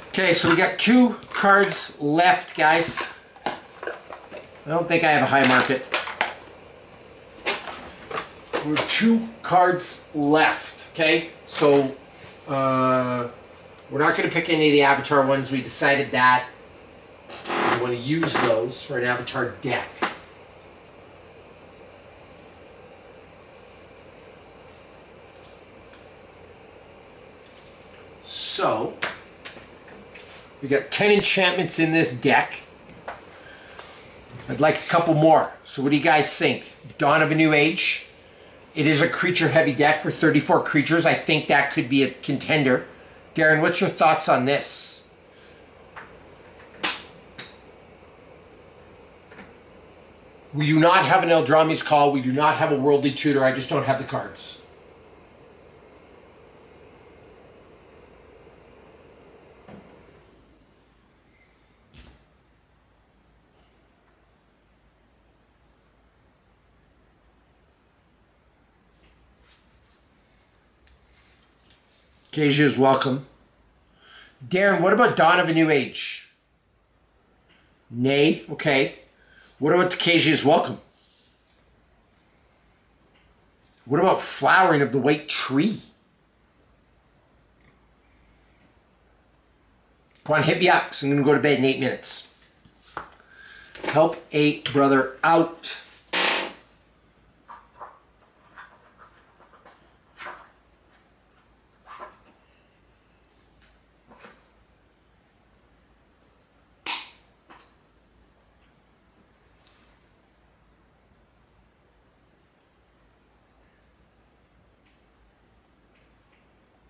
Okay, so we got 2 cards left, guys. I don't think I have a high market. We have 2 cards left, okay? So, we're not going to pick any of the Avatar ones. We decided that we want to use those for an Avatar deck. So, we got 10 enchantments in this deck. I'd like a couple more. So what do you guys think? Dawn of a New Age. It is a creature-heavy deck with 34 creatures. I think that could be a contender. Darren, what's your thoughts on this? We do not have an Eldrami's Call. We do not have a Worldly Tutor. I just don't have the cards. Kasia is welcome. Darren, what about Dawn of a New Age? Nay, okay. What about Kasia is welcome? What about Flowering of the White Tree? Come on, hit me up, because I'm going to go to bed in 8 minutes. Help a brother out.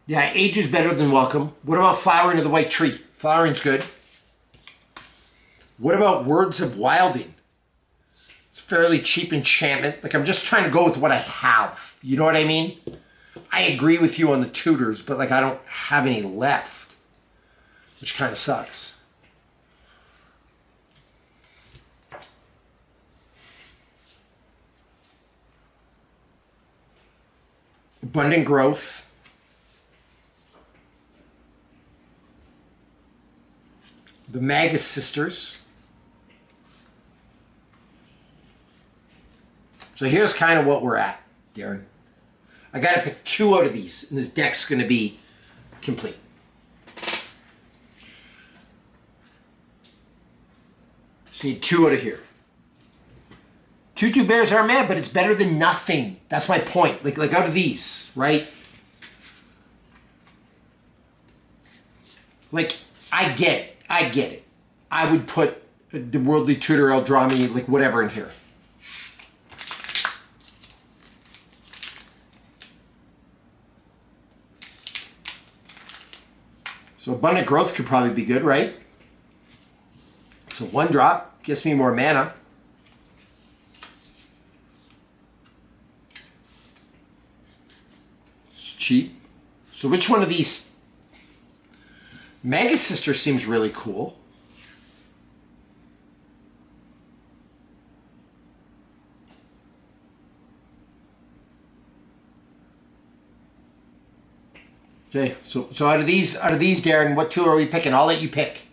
Yeah, age is better than welcome. What about flowering of the white tree? Flowering's good. What about words of wilding? It's fairly cheap enchantment. Like, I'm just trying to go with what I have. You know what I mean? I agree with you on the tutors, but like I don't have any left, which kind of sucks. Abundant growth. The Magus Sisters. So here's kind of what we're at, Darren. I got to pick 2 out of these, and this deck's going to be complete. Just need 2 out of here. 2/2 bears aren't mad, but it's better than nothing. That's my point. Like out of these, right? Like, I get it. I get it. I would put the Worldly Tutor, Eldrami, like whatever in here. So Abundant Growth could probably be good, right? So 1 drop gets me more mana. It's cheap. So which one of these? Magus Sister seems really cool. Okay, so out of these, Darren, what 2 are we picking? I'll let you pick.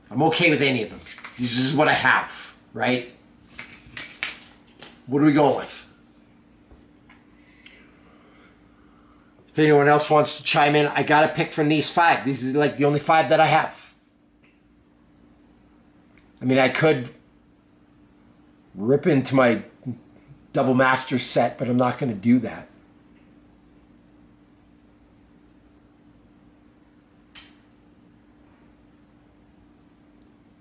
I'm okay with any of them. This is what I have, right? What are we going with? If anyone else wants to chime in, I gotta pick from these 5. These are like the only 5 that I have. I mean, I could rip into my Double Master set, but I'm not gonna do that.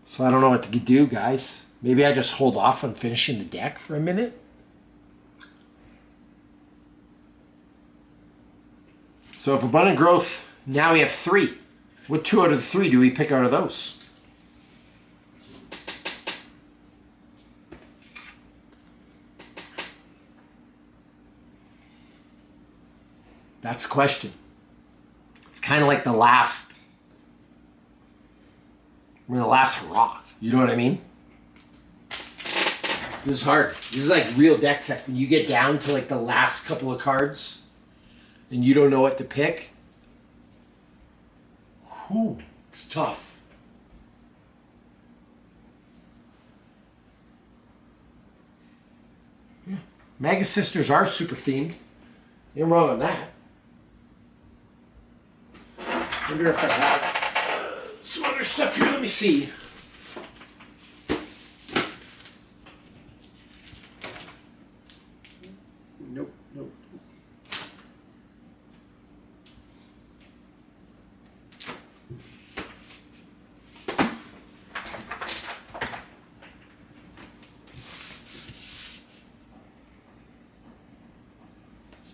So I don't know what to do, guys. Maybe I just hold off on finishing the deck for a minute. So if Abundant Growth, now we have 3. What 2 out of the 3 do we pick out of those? That's the question. It's kind of like the last hurrah. You know what I mean? This is hard. This is like real deck tech. When you get down to like the last couple of cards and you don't know what to pick, whew, it's tough. Yeah. Magus Sisters are super themed. You're wrong on that. I wonder if I have some other stuff here. Let me see. Nope.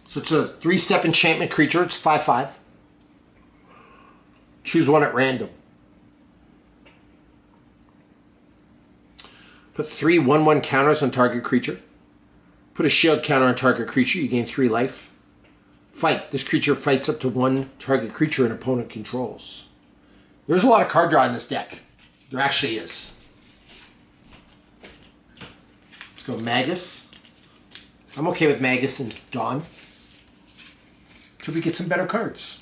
So it's a 3-step enchantment creature. It's 5/5. Choose one at random. Put 3 1/1 counters on target creature. Put a shield counter on target creature. You gain 3 life. Fight. This creature fights up to 1 target creature an opponent controls. There's a lot of card draw in this deck. There actually is. Let's go Magus. I'm okay with Magus and Dawn. Till we get some better cards.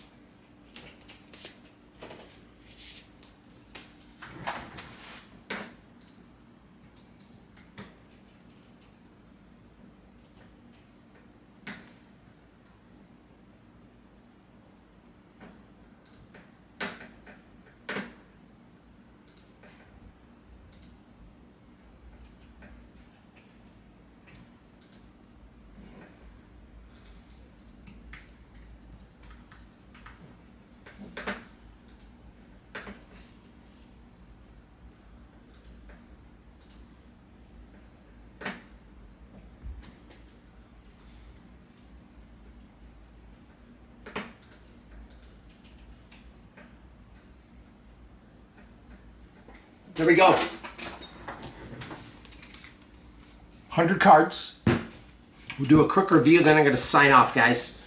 There we go. 100 cards. We'll do a quick review, then I'm going to sign off, guys.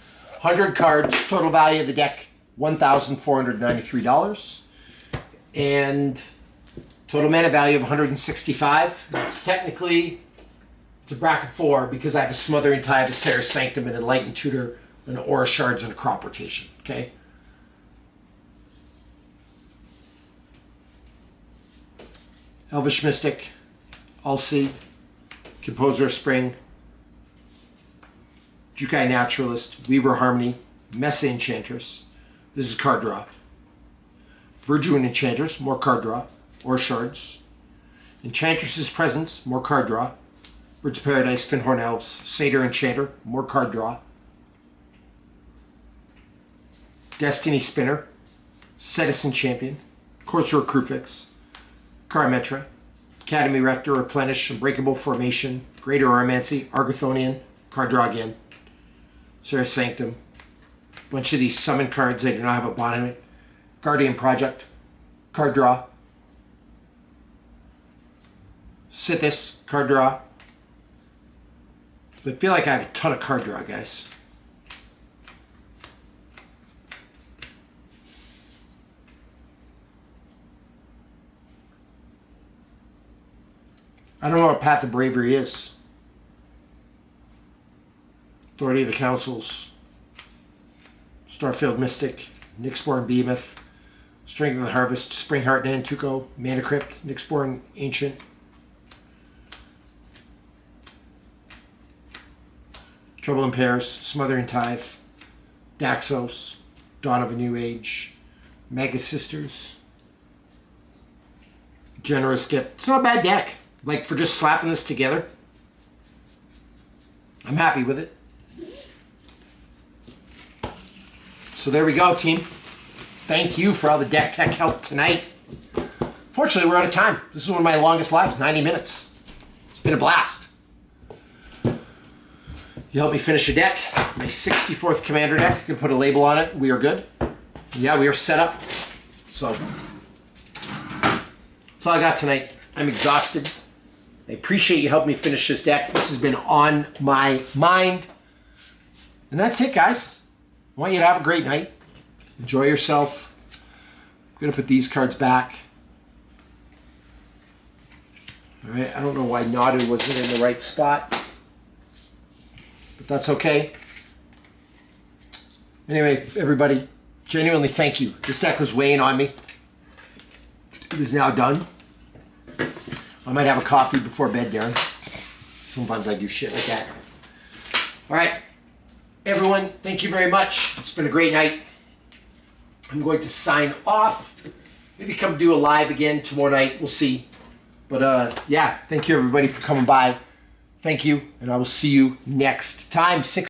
100 cards, total value of the deck, $1,493. And total mana value of 165. It's technically, it's a bracket 4 because I have a Smothering Tithe, a Sarah's Sanctum, an Enlightened Tutor, an Aura Shards, and a Crop Rotation. Okay? Elvish Mystic, Ulsi, Composer of Spring, Jukai Naturalist, Weaver Harmony, Mesa Enchantress. This is card draw. Verduin Enchantress, more card draw. Or Shards. Enchantress's Presence, more card draw. Birds of Paradise, Finhorn Elves, Satyr Enchanter, more card draw. Destiny Spinner, Citizen Champion, Courser Crucifix, Karametra, Academy Rector, Replenish, Unbreakable Formation, Greater Ormancy, Argothonian, card draw again. Sarah's Sanctum. A bunch of these summon cards I do not have a bot in it. Guardian Project, card draw. Sithis, card draw. I feel like I have a ton of card draw, guys. I don't know what Path of Bravery is. Authority of the Councils. Starfield Mystic. Nyxborn Behemoth. Strength of the Harvest. Springheart Nantuko. Mana Crypt. Nyxborn Ancient. Trouble in Paris, Smothering Tithe, Daxos, Dawn of a New Age, Mega Sisters, Generous Gift. It's not a bad deck. Like, for just slapping this together, I'm happy with it. So there we go, team. Thank you for all the deck tech help tonight. Fortunately, we're out of time. This is one of my longest lives, 90 minutes. It's been a blast. You helped me finish a deck, my 64th Commander deck. You can put a label on it. We are good. Yeah, we are set up. So, that's all I got tonight. I'm exhausted. I appreciate you helping me finish this deck. This has been on my mind. And that's it, guys. I want you to have a great night. Enjoy yourself. I'm going to put these cards back. All right, I don't know why Nadu wasn't in the right spot. But that's okay. Anyway, everybody, genuinely thank you. This deck was weighing on me. It is now done. I might have a coffee before bed, Darren. Sometimes I do shit like that. All right, everyone, thank you very much. It's been a great night. I'm going to sign off. Maybe come do a live again tomorrow night. We'll see. But yeah, thank you everybody for coming by. Thank you, and I will see you next time.